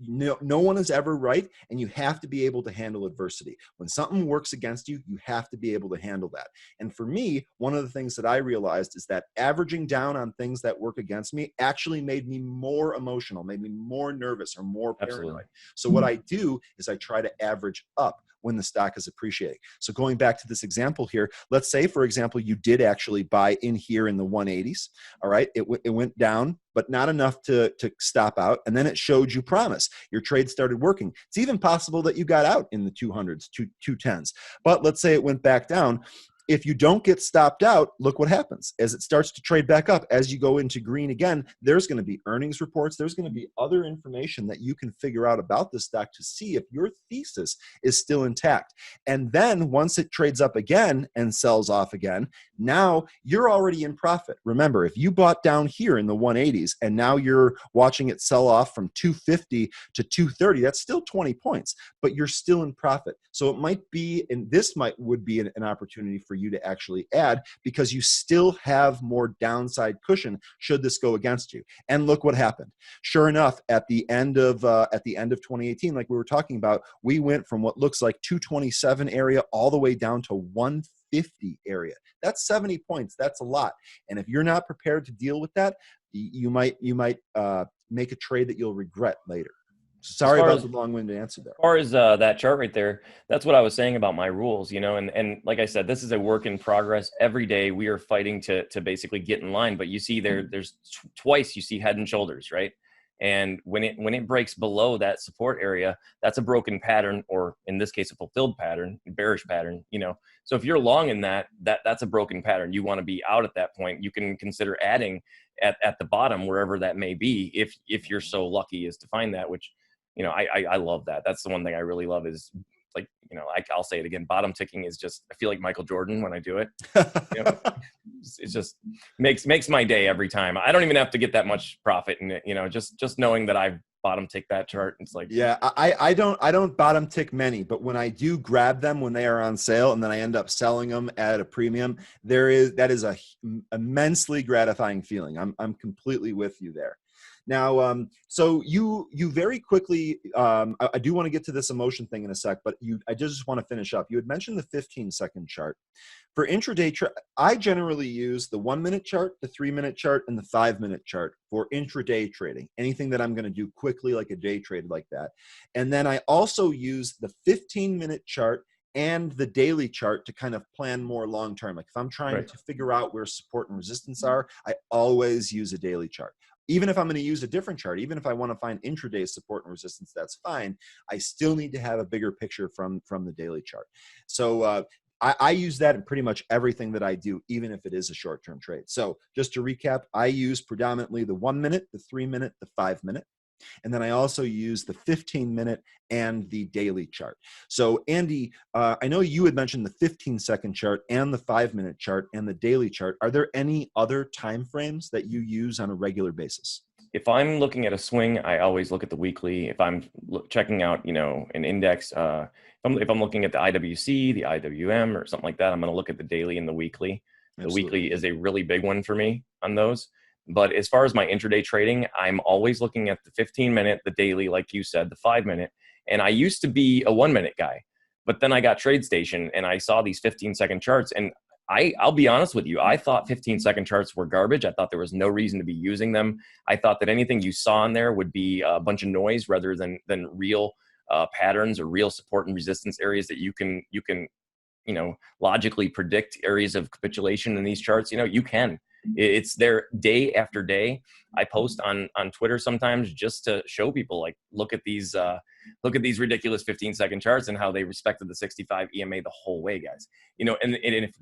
Speaker 1: No one is ever right, and you have to be able to handle adversity. When something works against you, you have to be able to handle that. And for me, one of the things that I realized is that averaging down on things that work against me actually made me more emotional, made me more nervous or more paranoid.
Speaker 2: Absolutely.
Speaker 1: So what I do is I try to average up when the stock is appreciating. So going back to this example here, let's say, for example, you did actually buy in here in the 180s. All right, it went down, but not enough to stop out. And then it showed you promise. Your trade started working. It's even possible that you got out in the 200s, 210s. But let's say it went back down. If you don't get stopped out, look what happens. As it starts to trade back up, as you go into green again, there's going to be earnings reports. There's going to be other information that you can figure out about this stock to see if your thesis is still intact. And then once it trades up again and sells off again, now you're already in profit. Remember, if you bought down here in the 180s and now you're watching it sell off from 250 to 230, that's still 20 points, but you're still in profit. So it might be, and this would be an opportunity for you to actually add, because you still have more downside cushion should this go against you. And look what happened. Sure enough, at the end of 2018, like we were talking about, we went from what looks like 227 area all the way down to 150 area. That's 70 points. That's a lot. And if you're not prepared to deal with that, you might make a trade that you'll regret later. Sorry about the long-winded answer there.
Speaker 2: As far as that chart right there, that's what I was saying about my rules, and like I said, this is a work in progress. Every day we are fighting to basically get in line, but you see there's twice you see head and shoulders, right? And when it breaks below that support area, that's a broken pattern, or in this case, a fulfilled pattern, bearish pattern, So if you're long in that's a broken pattern. You want to be out at that point. You can consider adding at the bottom, wherever that may be, if you're so lucky as to find that, which, I love that. That's the one thing I really love is, like, I'll say it again. Bottom ticking is just, I feel like Michael Jordan when I do it. It just makes my day every time. I don't even have to get that much profit in it. Just knowing that I've bottom tick that chart. It's like,
Speaker 1: yeah, I don't bottom tick many, but when I do grab them when they are on sale and then I end up selling them at a premium, that is a immensely gratifying feeling. I'm completely with you there. Now, so you very quickly, I do want to get to this emotion thing in a sec, but I just want to finish up. You had mentioned the 15-second chart. For intraday, I generally use the 1-minute chart, the 3-minute chart, and the 5-minute chart for intraday trading. Anything that I'm going to do quickly, like a day trade like that. And then I also use the 15-minute chart and the daily chart to kind of plan more long-term. Like if I'm trying to figure out where support and resistance are, I always use a daily chart. Even if I'm going to use a different chart, even if I want to find intraday support and resistance, that's fine. I still need to have a bigger picture from the daily chart. So I use that in pretty much everything that I do, even if it is a short-term trade. So just to recap, I use predominantly the 1-minute, the 3-minute, the 5-minute. And then I also use the 15-minute and the daily chart. So Andy, I know you had mentioned the 15-second chart and the 5-minute chart and the daily chart. Are there any other time frames that you use on a regular basis?
Speaker 2: If I'm looking at a swing, I always look at the weekly. If I'm checking out, an index, if I'm looking at the IWC, the IWM, or something like that, I'm going to look at the daily and the weekly. The
Speaker 1: Absolutely.
Speaker 2: weekly is a really big one for me on those. But as far as my intraday trading, I'm always looking at the 15-minute, the daily, like you said, the 5-minute. And I used to be a 1-minute guy, but then I got TradeStation and I saw these 15-second charts. And I'll be honest with you, I thought 15-second charts were garbage. I thought there was no reason to be using them. I thought that anything you saw in there would be a bunch of noise rather than real patterns or real support and resistance areas that you can logically predict areas of capitulation in these charts. You can. It's there day after day. I post on Twitter sometimes just to show people, like, look at these ridiculous 15-second charts and how they respected the 65 EMA the whole way, guys. And if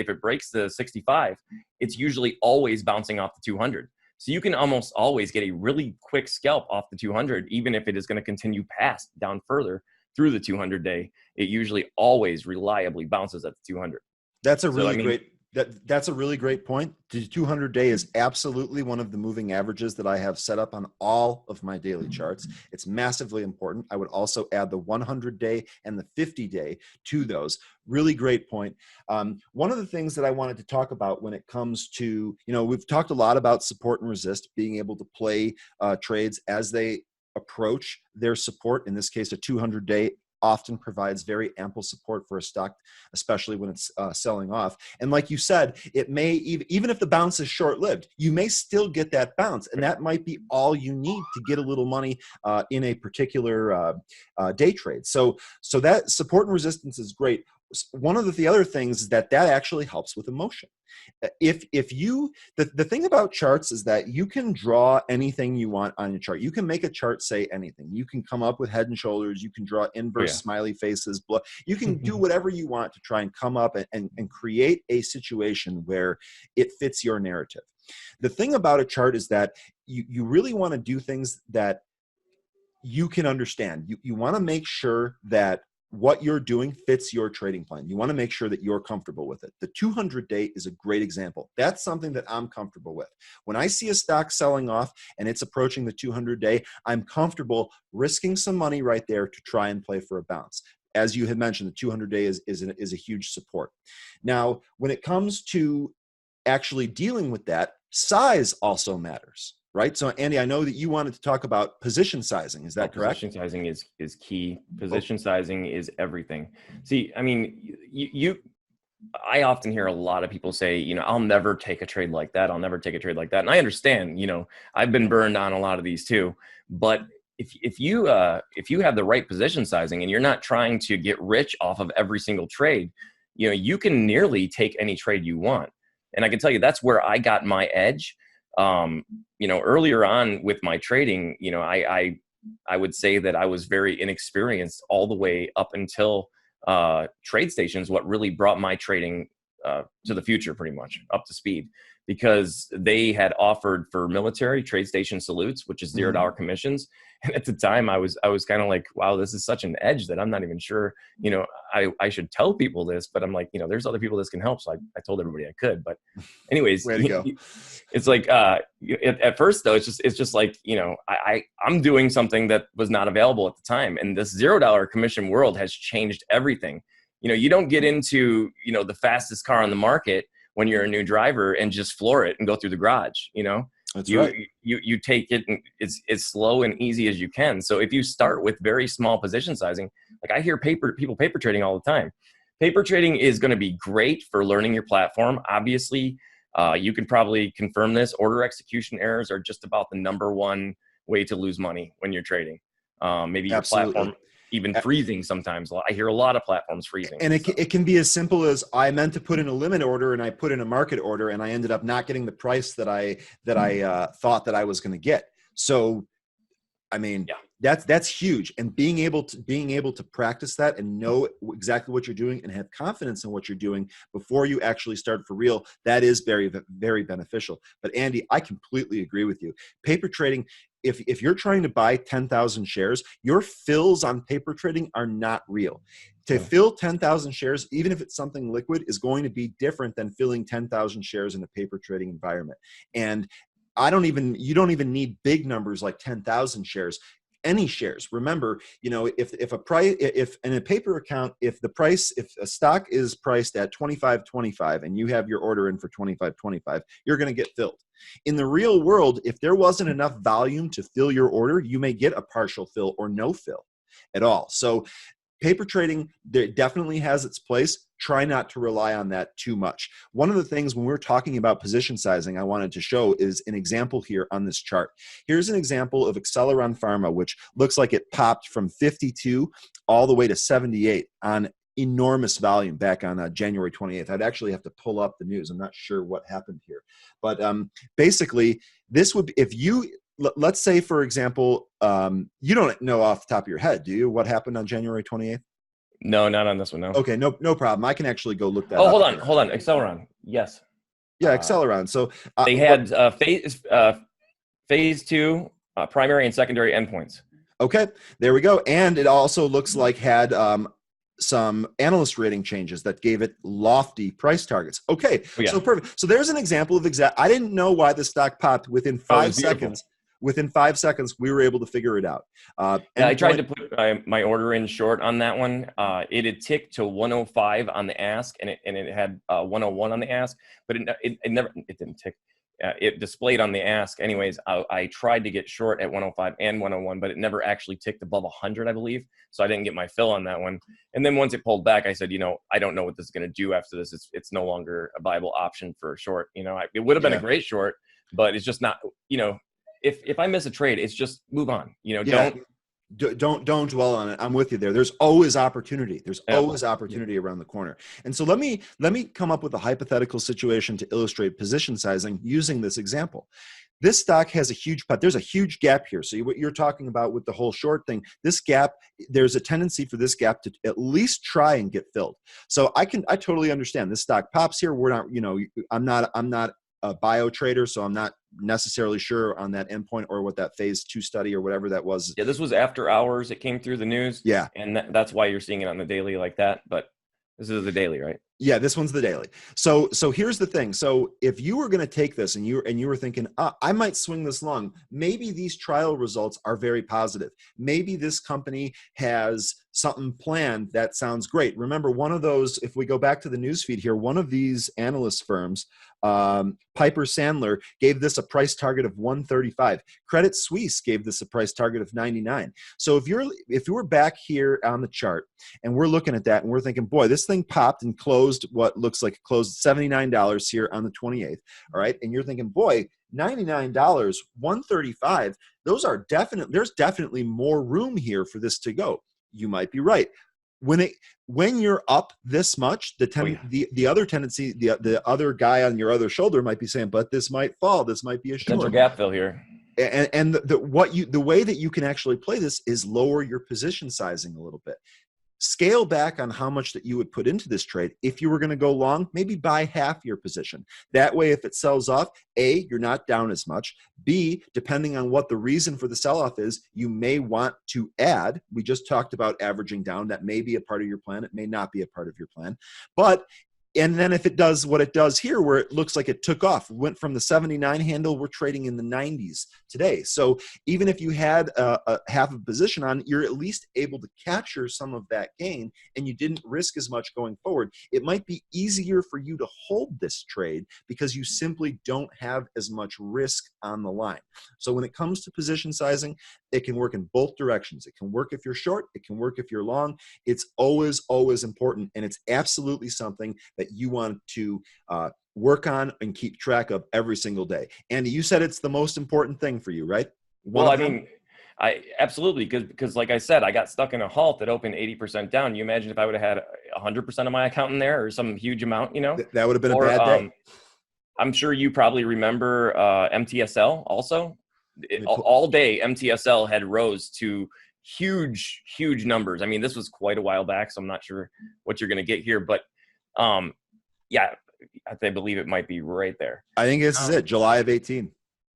Speaker 2: it breaks the 65, it's usually always bouncing off the 200. So you can almost always get a really quick scalp off the 200, even if it is going to continue past down further through the 200-day. It usually always reliably bounces at the 200.
Speaker 1: That's a really that's a really great point. The 200-day is absolutely one of the moving averages that I have set up on all of my daily charts. It's massively important. I would also add the 100-day and the 50-day to those. Really great point. One of the things that I wanted to talk about when it comes to, we've talked a lot about support and resist, being able to play trades as they approach their support. In this case, a 200-day often provides very ample support for a stock, especially when it's selling off. And like you said, it may, even if the bounce is short-lived, you may still get that bounce. And that might be all you need to get a little money in a particular day trade. So that support and resistance is great. One of the other things is that actually helps with emotion. If you, the thing about charts is that you can draw anything you want on your chart. You can make a chart say anything. You can come up with head and shoulders. You can draw inverse smiley faces. You can do whatever you want to try and come up and create a situation where it fits your narrative. The thing about a chart is that you really want to do things that you can understand. You want to make sure that what you're doing fits your trading plan. You want to make sure that you're comfortable with it. The 200-day is a great example. That's something that I'm comfortable with. When I see a stock selling off and it's approaching the 200-day, I'm comfortable risking some money right there to try and play for a bounce. As you had mentioned, the 200-day is a huge support. Now, when it comes to actually dealing with that, size also matters. Right. So, Andy, I know that you wanted to talk about position sizing. Is that correct?
Speaker 2: Position sizing is key. Position sizing is everything. See, I mean, I often hear a lot of people say, I'll never take a trade like that. I'll never take a trade like that. And I understand, I've been burned on a lot of these too. But if you have the right position sizing and you're not trying to get rich off of every single trade, you can nearly take any trade you want. And I can tell you that's where I got my edge. Earlier on with my trading, I would say that I was very inexperienced all the way up until TradeStation is what really brought my trading to the future, pretty much up to speed, because they had offered for military TradeStation salutes, which is $0 commissions. And at the time I was kind of like, wow, this is such an edge that I'm not even sure, I should tell people this, but I'm like, there's other people this can help. So I told everybody I could, but anyways,
Speaker 1: way to go.
Speaker 2: It's like, at first though, it's just like, I'm doing something that was not available at the time. And this $0 commission world has changed everything. You don't get into, the fastest car on the market when you're a new driver and just floor it and go through the garage,
Speaker 1: That's right.
Speaker 2: You take it and it's slow and easy as you can. So if you start with very small position sizing, like I hear people paper trading all the time. Paper trading is going to be great for learning your platform. Obviously, you can probably confirm this. Order execution errors are just about the number one way to lose money when you're trading. Maybe your platform even freezing sometimes. I hear a lot of platforms freezing.
Speaker 1: And it can be as simple as I meant to put in a limit order and I put in a market order and I ended up not getting the price that I thought that I was going to get. So, I mean, that's huge. And being able to practice that and know exactly what you're doing and have confidence in what you're doing before you actually start for real, that is very, very beneficial. But Andy, I completely agree with you. Paper trading, if you're trying to buy 10,000 shares, your fills on paper trading are not real. To fill 10,000 shares, even if it's something liquid, is going to be different than filling 10,000 shares in a paper trading environment. And you don't even need big numbers like 10,000 shares. any shares. Remember, if a price, if in a paper account, if a stock is priced at 25.25 and you have your order in for 25.25, you're going to get filled. In the real world, if there wasn't enough volume to fill your order, you may get a partial fill or no fill at all. So paper trading definitely has its place. Try not to rely on that too much. One of the things when we're talking about position sizing I wanted to show is an example here on this chart. Here's an example of Acceleron Pharma, which looks like it popped from 52 all the way to 78 on enormous volume back on January 28th. I'd actually have to pull up the news. I'm not sure what happened here. But basically, this would be, if you, let's say, for example, you don't know off the top of your head, do you, what happened on January 28th?
Speaker 2: No, not on this one, no.
Speaker 1: Okay, no problem. I can actually go look that up.
Speaker 2: Oh, hold on. Acceleron, yes.
Speaker 1: Yeah, Acceleron. So
Speaker 2: they had phase 2 primary and secondary endpoints.
Speaker 1: Okay, there we go. And it also looks like had some analyst rating changes that gave it lofty price targets. Okay, So perfect. So there's an example of I didn't know why the stock popped within 5 seconds. Within 5 seconds, we were able to figure it out.
Speaker 2: I tried to put my order in short on that one. It had ticked to 105 on the ask, and it had 101 on the ask, but it didn't tick. It displayed on the ask. Anyways, I tried to get short at 105 and 101, but it never actually ticked above 100, I believe. So I didn't get my fill on that one. And then once it pulled back, I said, I don't know what this is going to do after this. It's no longer a viable option for a short. It would have been a great short, but it's just not, if I miss a trade, it's just move on.
Speaker 1: Don't dwell on it. I'm with you there. There's always opportunity. There's always opportunity around the corner. And so let me come up with a hypothetical situation to illustrate position sizing using this example. This stock has a huge pot. There's a huge gap here. So what you're talking about with the whole short thing, this gap, there's a tendency for this gap to at least try and get filled. So I totally understand this stock pops here. We're not, I'm not a bio trader, so I'm not necessarily sure on that endpoint or what that phase 2 study or whatever that was.
Speaker 2: Yeah, this was after hours. It came through the news.
Speaker 1: Yeah.
Speaker 2: And that's why you're seeing it on the daily like that. But this is the daily, right?
Speaker 1: Yeah, this one's the daily. So here's the thing. So if you were going to take this and you were thinking, I might swing this long, maybe these trial results are very positive. Maybe this company has something planned that sounds great. Remember, one of those, if we go back to the news feed here, one of these analyst firms, Piper Sandler, gave this a price target of 135. Credit Suisse gave this a price target of 99. So if you were back here on the chart and we're looking at that and we're thinking, boy, this thing popped and closed what looks like it closed $79 here on the 28th. All right. And you're thinking, boy, $99, 135, there's definitely more room here for this to go. You might be right. When you're up this much, the other tendency, the other guy on your other shoulder might be saying, but this might fall. This might be a short.
Speaker 2: Potential gap fill here.
Speaker 1: And the way that you can actually play this is lower your position sizing a little bit. Scale back on how much that you would put into this trade. If you were going to go long, maybe buy half your position. That way, if it sells off, A, you're not down as much. B, depending on what the reason for the sell-off is, you may want to add. We just talked about averaging down. That may be a part of your plan. It may not be a part of your plan. And then if it does what it does here, where it looks like it took off, went from the 79 handle, we're trading in the 90s today. So even if you had a half a position on, you're at least able to capture some of that gain and you didn't risk as much going forward. It might be easier for you to hold this trade because you simply don't have as much risk on the line. So when it comes to position sizing, it can work in both directions. It can work if you're short. It can work if you're long. It's always, always important. And it's absolutely something that you want to work on and keep track of every single day. Andy, you said it's the most important thing for you, right?
Speaker 2: I absolutely, because like I said, I got stuck in a halt that opened 80% down. You imagine if I would have had 100% of my account in there or some huge amount,
Speaker 1: that would have been a bad day.
Speaker 2: I'm sure you probably remember MTSL also. All day MTSL had rose to huge numbers. I mean, this was quite a while back, so I'm not sure what you're going to get here, but yeah, I believe it might be right there.
Speaker 1: I think this is it, July of 18.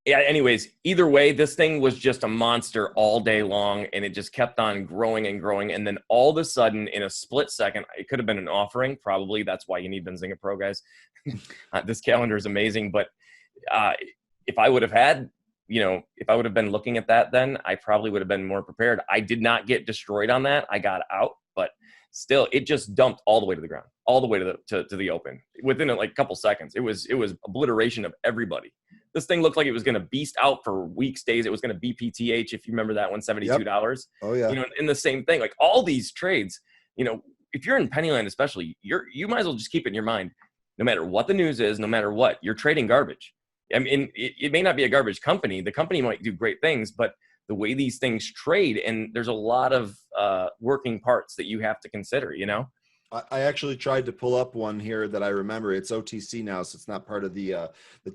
Speaker 2: Yeah, anyways, either way, this thing was just a monster all day long, and it just kept on growing and growing. And then all of a sudden, in a split second, it could have been an offering. Probably that's why you need Benzinga Pro, guys. This calendar is amazing. But if I would have had if I would have been looking at that then, I probably would have been more prepared. I did not get destroyed on that. I got out, but still, it just dumped all the way to the ground, all the way to the open within like a couple seconds. It was obliteration of everybody. This thing looked like it was going to beast out for weeks, days. It was going to BPTH, if you remember that one, $72.
Speaker 1: Yep. Oh yeah.
Speaker 2: In the same thing, like all these trades, if you're in Pennyland especially, you might as well just keep it in your mind, no matter what the news is, no matter what, you're trading garbage. I mean, it may not be a garbage company. The company might do great things, but the way these things trade, and there's a lot of working parts that you have to consider,
Speaker 1: I actually tried to pull up one here that I remember. It's OTC now, so it's not part of the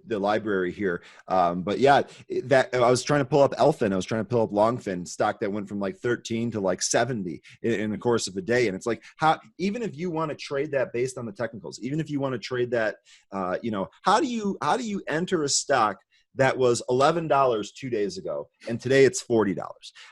Speaker 1: library here. But yeah, that I was trying to pull up Elfin. I was trying to pull up Longfin stock that went from like 13 to like 70 in the course of a day. And it's like, even if you want to trade that based on the technicals, even if you want to trade that, how do you enter a stock that was $11 2 days ago, and today it's $40?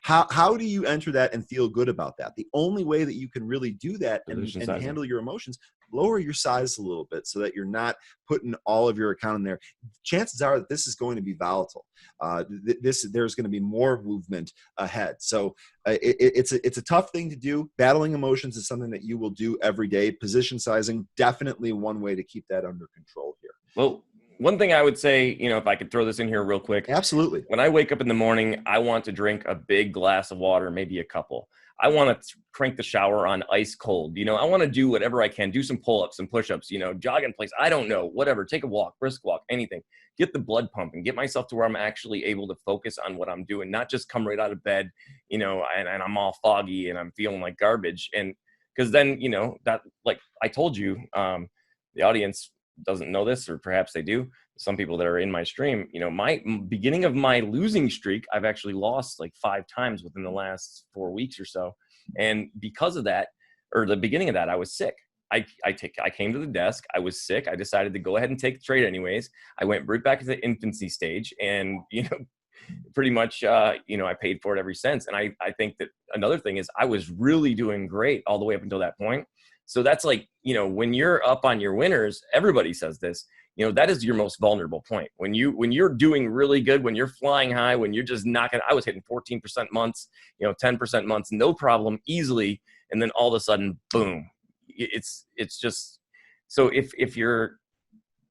Speaker 1: How do you enter that and feel good about that? The only way that you can really do that and handle your emotions, lower your size a little bit so that you're not putting all of your account in there. Chances are that this is going to be volatile. There's going to be more movement ahead. So it's a tough thing to do. Battling emotions is something that you will do every day. Position sizing, definitely one way to keep that under control here.
Speaker 2: Well, one thing I would say, if I could throw this in here real quick.
Speaker 1: Absolutely.
Speaker 2: When I wake up in the morning, I want to drink a big glass of water, maybe a couple. I want to crank the shower on ice cold. I want to do whatever I can, do some pull-ups, some push-ups, jog in place. I don't know, whatever, take a walk, brisk walk, anything. Get the blood pumping, get myself to where I'm actually able to focus on what I'm doing, not just come right out of bed, and I'm all foggy and I'm feeling like garbage. And because then, that, like I told you, the audience doesn't know this, or perhaps they do. Some people that are in my stream, my beginning of my losing streak, I've actually lost like 5 times within the last 4 weeks or so. And because of that, or the beginning of that, I was sick. I came to the desk. I was sick. I decided to go ahead and take the trade anyways. I went right back to the infancy stage, and pretty much I paid for it ever since. And I think that another thing is I was really doing great all the way up until that point. So that's like, when you're up on your winners, everybody says this, that is your most vulnerable point. When you're doing really good, when you're flying high, when you're just knocking, I was hitting 14% months, 10% months, no problem, easily. And then all of a sudden, boom, it's just, so if you're,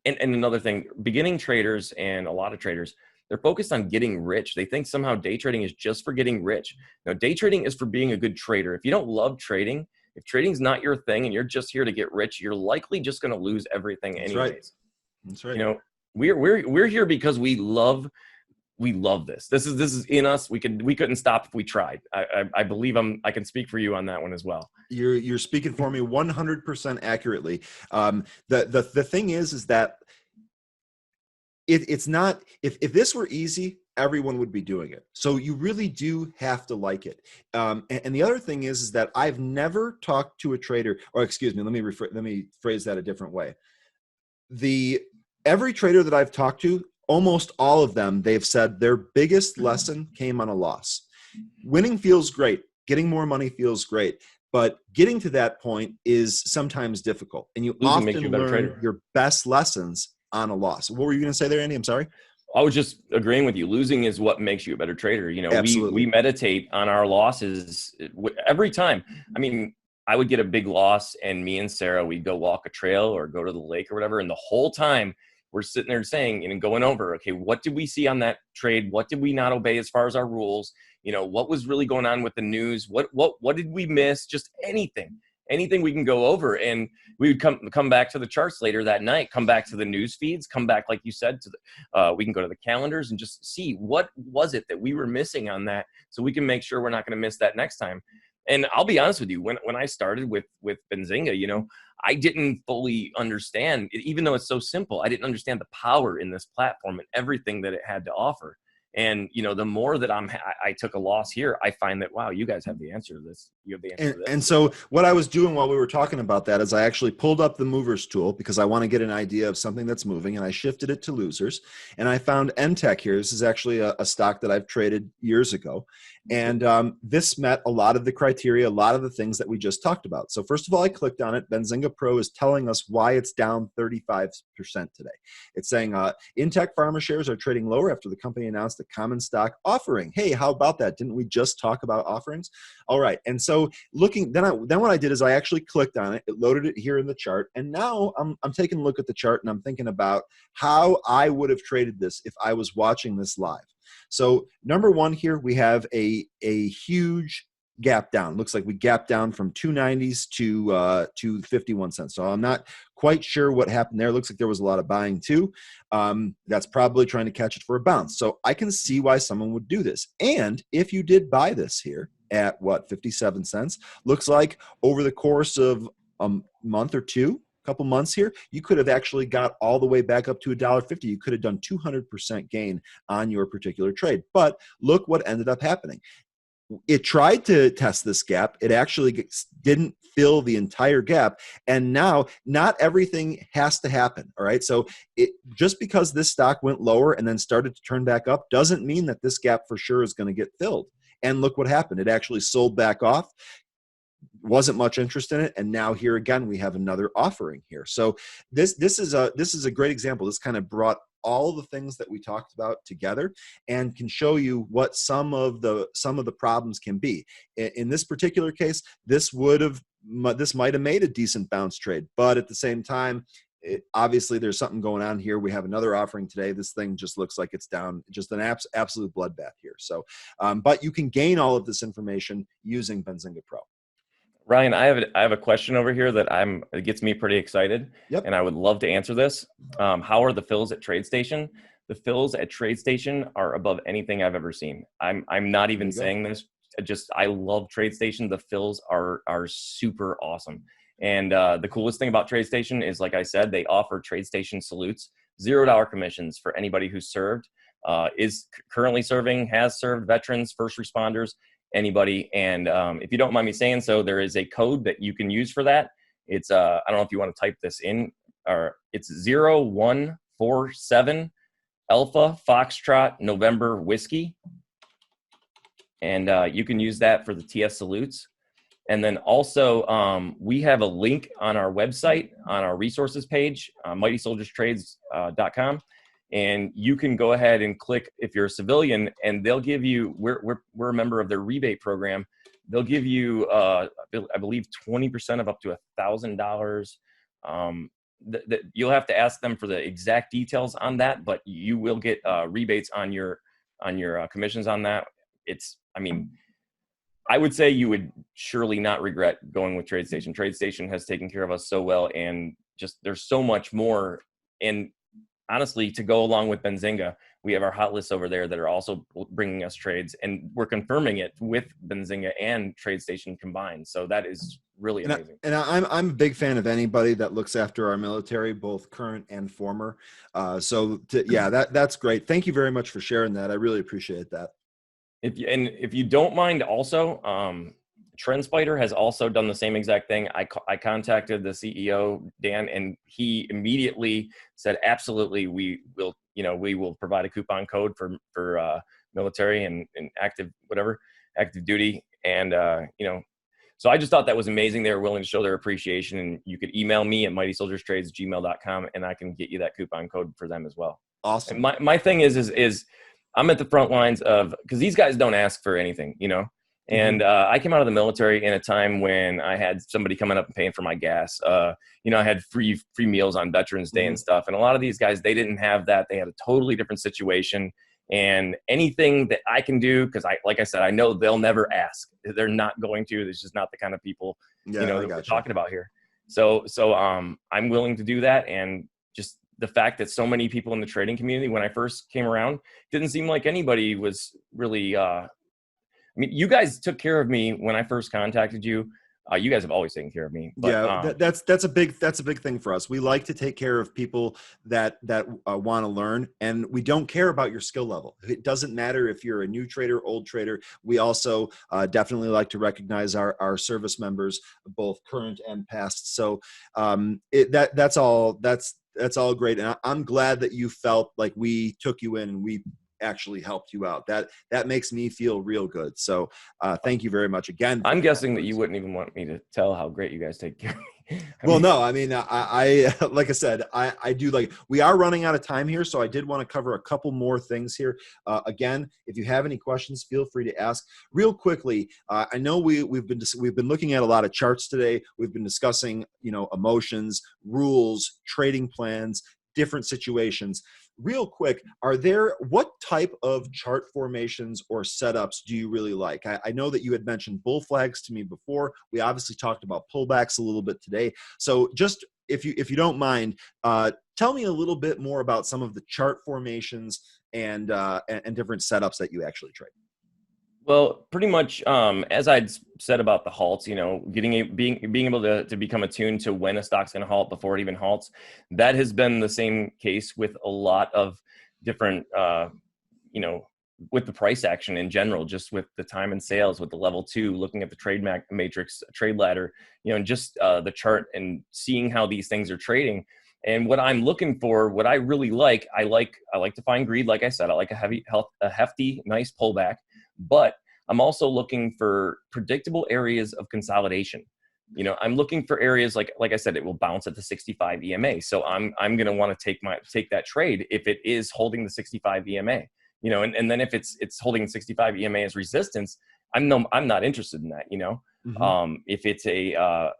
Speaker 2: and another thing, beginning traders and a lot of traders, they're focused on getting rich. They think somehow day trading is just for getting rich. No, day trading is for being a good trader. If you don't love trading, if trading's not your thing and you're just here to get rich, you're likely just going to lose everything anyways.
Speaker 1: That's right.
Speaker 2: We're here because we love this. This is in us. We couldn't stop if we tried. I believe I can speak for you on that one as well.
Speaker 1: You're speaking for me 100% accurately. The thing is that it's not, if this were easy, everyone would be doing it. So you really do have to like it. And the other thing is that I've never talked to a trader, or excuse me, let me phrase that a different way. Every trader that I've talked to, almost all of them, they've said their biggest lesson came on a loss. Winning feels great. Getting more money feels great. But getting to that point is sometimes difficult. And you often learn your best lessons on a loss. What were you going to say there, Andy? I'm sorry.
Speaker 2: I was just agreeing with you. Losing is what makes you a better trader.
Speaker 1: Absolutely.
Speaker 2: We meditate on our losses every time. I mean, I would get a big loss, and me and Sarah, we'd go walk a trail or go to the lake or whatever. And the whole time we're sitting there saying, going over, okay, what did we see on that trade? What did we not obey as far as our rules? What was really going on with the news? What did we miss? Just anything we can go over. And we would come back to the charts later that night, come back to the news feeds, come back, like you said, to we can go to the calendars and just see what was it that we were missing on that, so we can make sure we're not going to miss that next time. And I'll be honest with you, when I started with Benzinga, I didn't fully understand, even though it's so simple, I didn't understand the power in this platform and everything that it had to offer. And, the more that I took a loss here, I find that, wow, you guys have the answer to this. You have the answer to this.
Speaker 1: And so what I was doing while we were talking about that is I actually pulled up the movers tool because I want to get an idea of something that's moving, and I shifted it to losers. And I found NTech here. This is actually a stock that I've traded years ago. And this met a lot of the criteria, a lot of the things that we just talked about. So first of all, I clicked on it. Benzinga Pro is telling us why it's down 35% today. It's saying Intech pharma shares are trading lower after the company announced that common stock offering. Hey, how about that? Didn't we just talk about offerings? All right. And so looking, then what I did is I actually clicked on it. It loaded it here in the chart. And now I'm taking a look at the chart and I'm thinking about how I would have traded this if I was watching this live. So number one here, we have a huge gap down. Looks like we gapped down from 290s to 51 cents. So I'm not quite sure what happened there. Looks like there was a lot of buying too. That's probably trying to catch it for a bounce. So I can see why someone would do this. And if you did buy this here at what, 57 cents, looks like over the course of a month or two, couple months here, you could have actually got all the way back up to $1.50. You could have done 200% gain on your particular trade. But look what ended up happening. It tried to test this gap. It actually didn't fill the entire gap. And now not everything has to happen. All right. So just because this stock went lower and then started to turn back up doesn't mean that this gap for sure is going to get filled. And look what happened. It actually sold back off. Wasn't much interest in it, and now here again we have another offering here. So this is a great example. This kind of brought all the things that we talked about together and can show you what some of the problems can be. In this particular case, this might have made a decent bounce trade, but at the same time, obviously there's something going on here. We have another offering today. This thing just looks like it's down, just an absolute bloodbath here. So, but you can gain all of this information using Benzinga Pro.
Speaker 2: Ryan, I have a question over here that it gets me pretty excited.
Speaker 1: Yep.
Speaker 2: And I would love to answer this. How are the fills at TradeStation? The fills at TradeStation are above anything I've ever seen. I'm not even saying this. I love TradeStation. The fills are super awesome. And the coolest thing about TradeStation is, like I said, they offer TradeStation salutes, $0 commissions for anybody who's served, is currently serving, has served, veterans, first responders, anybody. And if you don't mind me saying so, there is a code that you can use for that. It's I don't know if you want to type this in, or it's 0147 Alpha Foxtrot November Whiskey. And you can use that for the TS salutes. And then also we have a link on our website, on our resources page, mightysoldierstrades.com. And you can go ahead and click if you're a civilian, and they'll give you, we're a member of their rebate program. They'll give you, I believe, 20% of up to $1,000. You'll have to ask them for the exact details on that, but you will get rebates on your commissions on that. I would say you would surely not regret going with TradeStation. TradeStation has taken care of us so well, and just there's so much more. And honestly, to go along with Benzinga, we have our hot lists over there that are also bringing us trades, and we're confirming it with Benzinga and TradeStation combined. So that is really amazing.
Speaker 1: And I'm a big fan of anybody that looks after our military, both current and former. That's great. Thank you very much for sharing that. I really appreciate that.
Speaker 2: If you don't mind, also, TrendSpider has also done the same exact thing. I contacted the CEO, Dan, and he immediately said, absolutely, we will provide a coupon code for military and active duty. And, so I just thought that was amazing. They were willing to show their appreciation, and you could email me at mightysoldierstrades@gmail.com, and I can get you that coupon code for them as well.
Speaker 1: Awesome.
Speaker 2: And my thing is I'm at the front lines because these guys don't ask for anything, And I came out of the military in a time when I had somebody coming up and paying for my gas. I had free meals on Veterans Day and stuff. And a lot of these guys, they didn't have that. They had a totally different situation. And anything that I can do, because like I said, I know they'll never ask. They're not going to. There's just not the kind of people that we're talking about here. So I'm willing to do that. And just the fact that so many people in the trading community, when I first came around, didn't seem like anybody was really you guys took care of me when I first contacted you. You guys have always taken care of me. But,
Speaker 1: that's a big thing for us. We like to take care of people that want to learn, and we don't care about your skill level. It doesn't matter if you're a new trader, old trader. We also definitely like to recognize our service members, both current and past. So that's all great, and I'm glad that you felt like we took you in and we actually helped you out. That makes me feel real good. So thank you very much again.
Speaker 2: I'm guessing that you wouldn't even want me to tell how great you guys take care of me.
Speaker 1: Well, no, I mean, I like I said, I do like, we are running out of time here, so I did want to cover a couple more things here. Again, if you have any questions, feel free to ask. Real quickly, I know we've been looking at a lot of charts today. We've been discussing, emotions, rules, trading plans, different situations. Real quick, what type of chart formations or setups do you really like? I know that you had mentioned bull flags to me before. We obviously talked about pullbacks a little bit today. So just if you don't mind, tell me a little bit more about some of the chart formations and different setups that you actually trade.
Speaker 2: Well, pretty much, as I'd said about the halts, being able to become attuned to when a stock's going to halt before it even halts, that has been the same case with a lot of different, with the price action in general, just with the time and sales, with the level 2, looking at the trade matrix, trade ladder, and just the chart and seeing how these things are trading. And what I'm looking for, what I really like, I like to find greed. Like I said, I like a hefty, nice pullback. But I'm also looking for predictable areas of consolidation. I'm looking for areas like I said, it will bounce at the 65 EMA. So I'm going to want to take that trade if it is holding the 65 EMA. And then if it's holding 65 EMA as resistance, I'm not interested in that. If it's a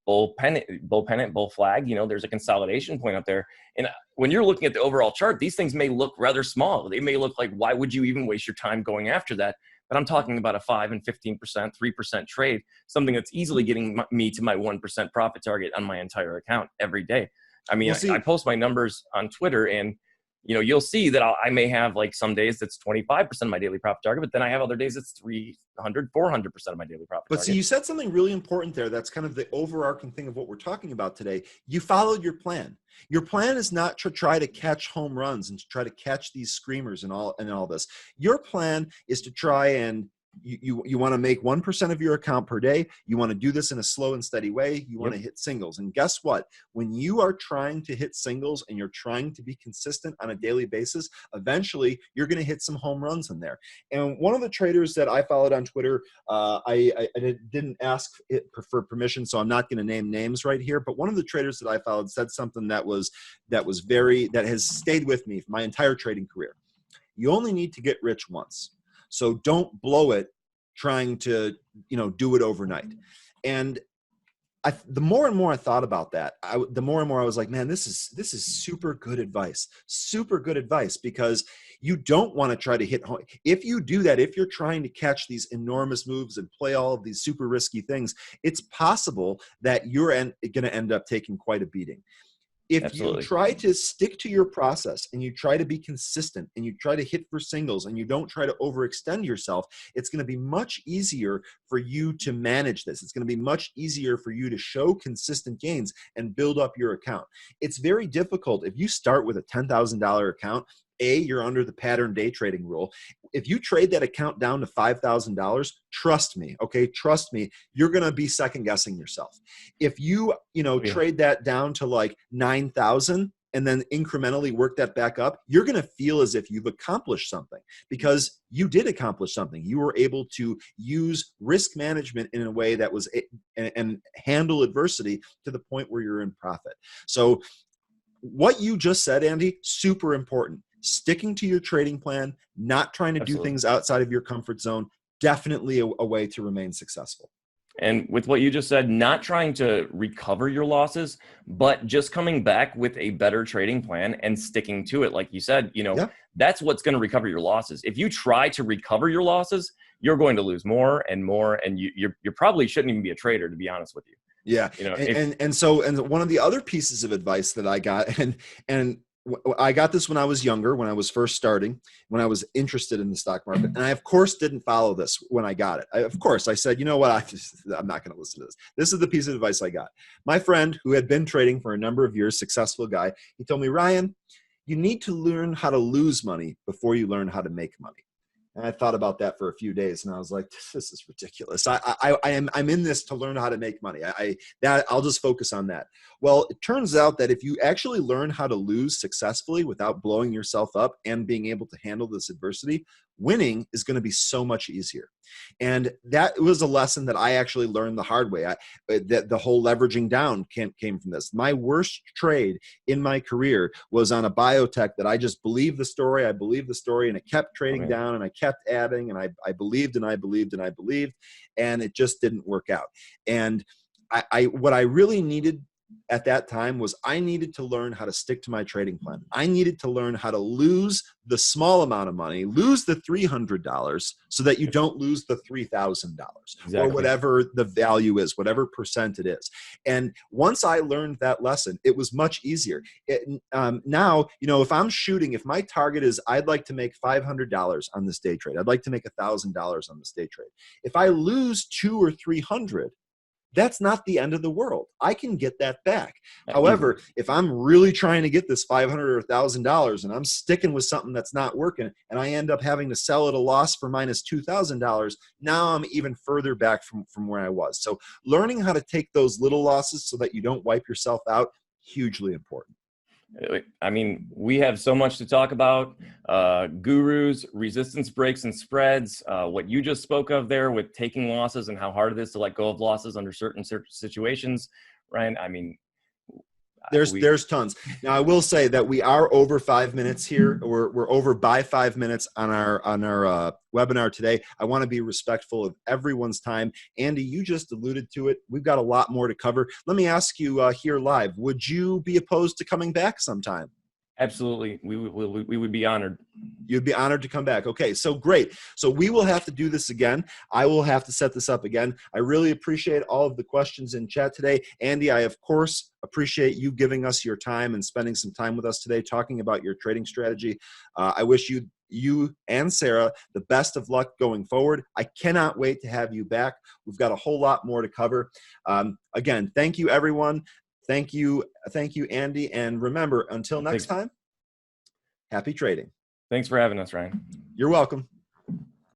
Speaker 2: bull pennant, bull flag, there's a consolidation point up there. And when you're looking at the overall chart, these things may look rather small. They may look like, why would you even waste your time going after that? But I'm talking about a 5 and 15%, 3% trade, something that's easily getting me to my 1% profit target on my entire account every day. I mean, I post my numbers on Twitter, and you'll see that I may have like some days that's 25% of my daily profit target, but then I have other days it's 300, 400% of my daily profit target.
Speaker 1: But see, you said something really important there. That's kind of the overarching thing of what we're talking about today. You followed your plan. Your plan is not to try to catch home runs and to try to catch these screamers and all this. Your plan is to try and you want to make 1% of your account per day. You want to do this in a slow and steady way. You want to hit singles. And guess what? When you are trying to hit singles and you're trying to be consistent on a daily basis, eventually you're going to hit some home runs in there. And one of the traders that I followed on Twitter, I didn't ask it for permission, so I'm not going to name names right here. But one of the traders that I followed said something that has stayed with me for my entire trading career. You only need to get rich once. So don't blow it trying to, do it overnight. And the more and more I thought about that, the more and more I was like, man, this is super good advice, because you don't want to try to hit home. If you do that, if you're trying to catch these enormous moves and play all of these super risky things, it's possible that you're going to end up taking quite a beating. If
Speaker 2: Absolutely.
Speaker 1: You try to stick to your process and you try to be consistent and you try to hit for singles and you don't try to overextend yourself, it's going to be much easier for you to manage this. It's going to be much easier for you to show consistent gains and build up your account. It's very difficult if you start with a $10,000 account. You're under the pattern day trading rule. If you trade that account down to $5,000, trust me, you're going to be second guessing yourself. If you, trade that down to like 9,000 and then incrementally work that back up, you're going to feel as if you've accomplished something, because you did accomplish something. You were able to use risk management in a way that was and handle adversity to the point where you're in profit. So what you just said, Andy, super important. Sticking to your trading plan, not trying to do things outside of your comfort zone, definitely a way to remain successful.
Speaker 2: And with what you just said, not trying to recover your losses, but just coming back with a better trading plan and sticking to it. Like you said, that's what's going to recover your losses. If you try to recover your losses, you're going to lose more and more. And you probably shouldn't even be a trader, to be honest with you.
Speaker 1: Yeah. And one of the other pieces of advice that I got, and I got this when I was younger, when I was first starting, when I was interested in the stock market. And I, of course, didn't follow this when I got it. I said, you know what? I'm not going to listen to this. This is the piece of advice I got. My friend, who had been trading for a number of years, successful guy, he told me, Ryan, you need to learn how to lose money before you learn how to make money. And I thought about that for a few days, and I was like, "This is ridiculous. I'm in this to learn how to make money. I'll just focus on that." Well, it turns out that if you actually learn how to lose successfully without blowing yourself up and being able to handle this adversity, winning is going to be so much easier. And that was a lesson that I actually learned the hard way. The whole leveraging down came from this. My worst trade in my career was on a biotech that I just believed the story. I believed the story, and it kept trading down, and I kept adding, and I believed and I believed and I believed, and it just didn't work out. And what I really needed at that time was I needed to learn how to stick to my trading plan. I needed to learn how to lose the small amount of money, lose the $300 so that you don't lose the $3,000 or whatever the value is, whatever percent it is. And once I learned that lesson, it was much easier. Now, if I'm shooting, if my target is I'd like to make $500 on this day trade, I'd like to make $1,000 on this day trade. If I lose 200 or 300, that's not the end of the world. I can get that back. However, if I'm really trying to get this $500 or $1,000 and I'm sticking with something that's not working and I end up having to sell at a loss for minus $2,000, now I'm even further back from where I was. So learning how to take those little losses so that you don't wipe yourself out, hugely important.
Speaker 2: I mean, we have so much to talk about. Gurus, resistance breaks and spreads, what you just spoke of there with taking losses and how hard it is to let go of losses under certain situations. Ryan, I mean,
Speaker 1: there's tons. Now I will say that we are over 5 minutes here. We're over by 5 minutes on our webinar today. I want to be respectful of everyone's time. Andy, you just alluded to it. We've got a lot more to cover. Let me ask you here live, would you be opposed to coming back sometime?
Speaker 2: Absolutely. We would be honored.
Speaker 1: You'd be honored to come back. Okay, so great. So we will have to do this again. I will have to set this up again. I really appreciate all of the questions in chat today. Andy, I, of course, appreciate you giving us your time and spending some time with us today talking about your trading strategy. I wish you and Sarah the best of luck going forward. I cannot wait to have you back. We've got a whole lot more to cover. Again, thank you, everyone. Thank you, Andy. And remember, until next time, happy trading.
Speaker 2: Thanks for having us, Ryan.
Speaker 1: You're welcome.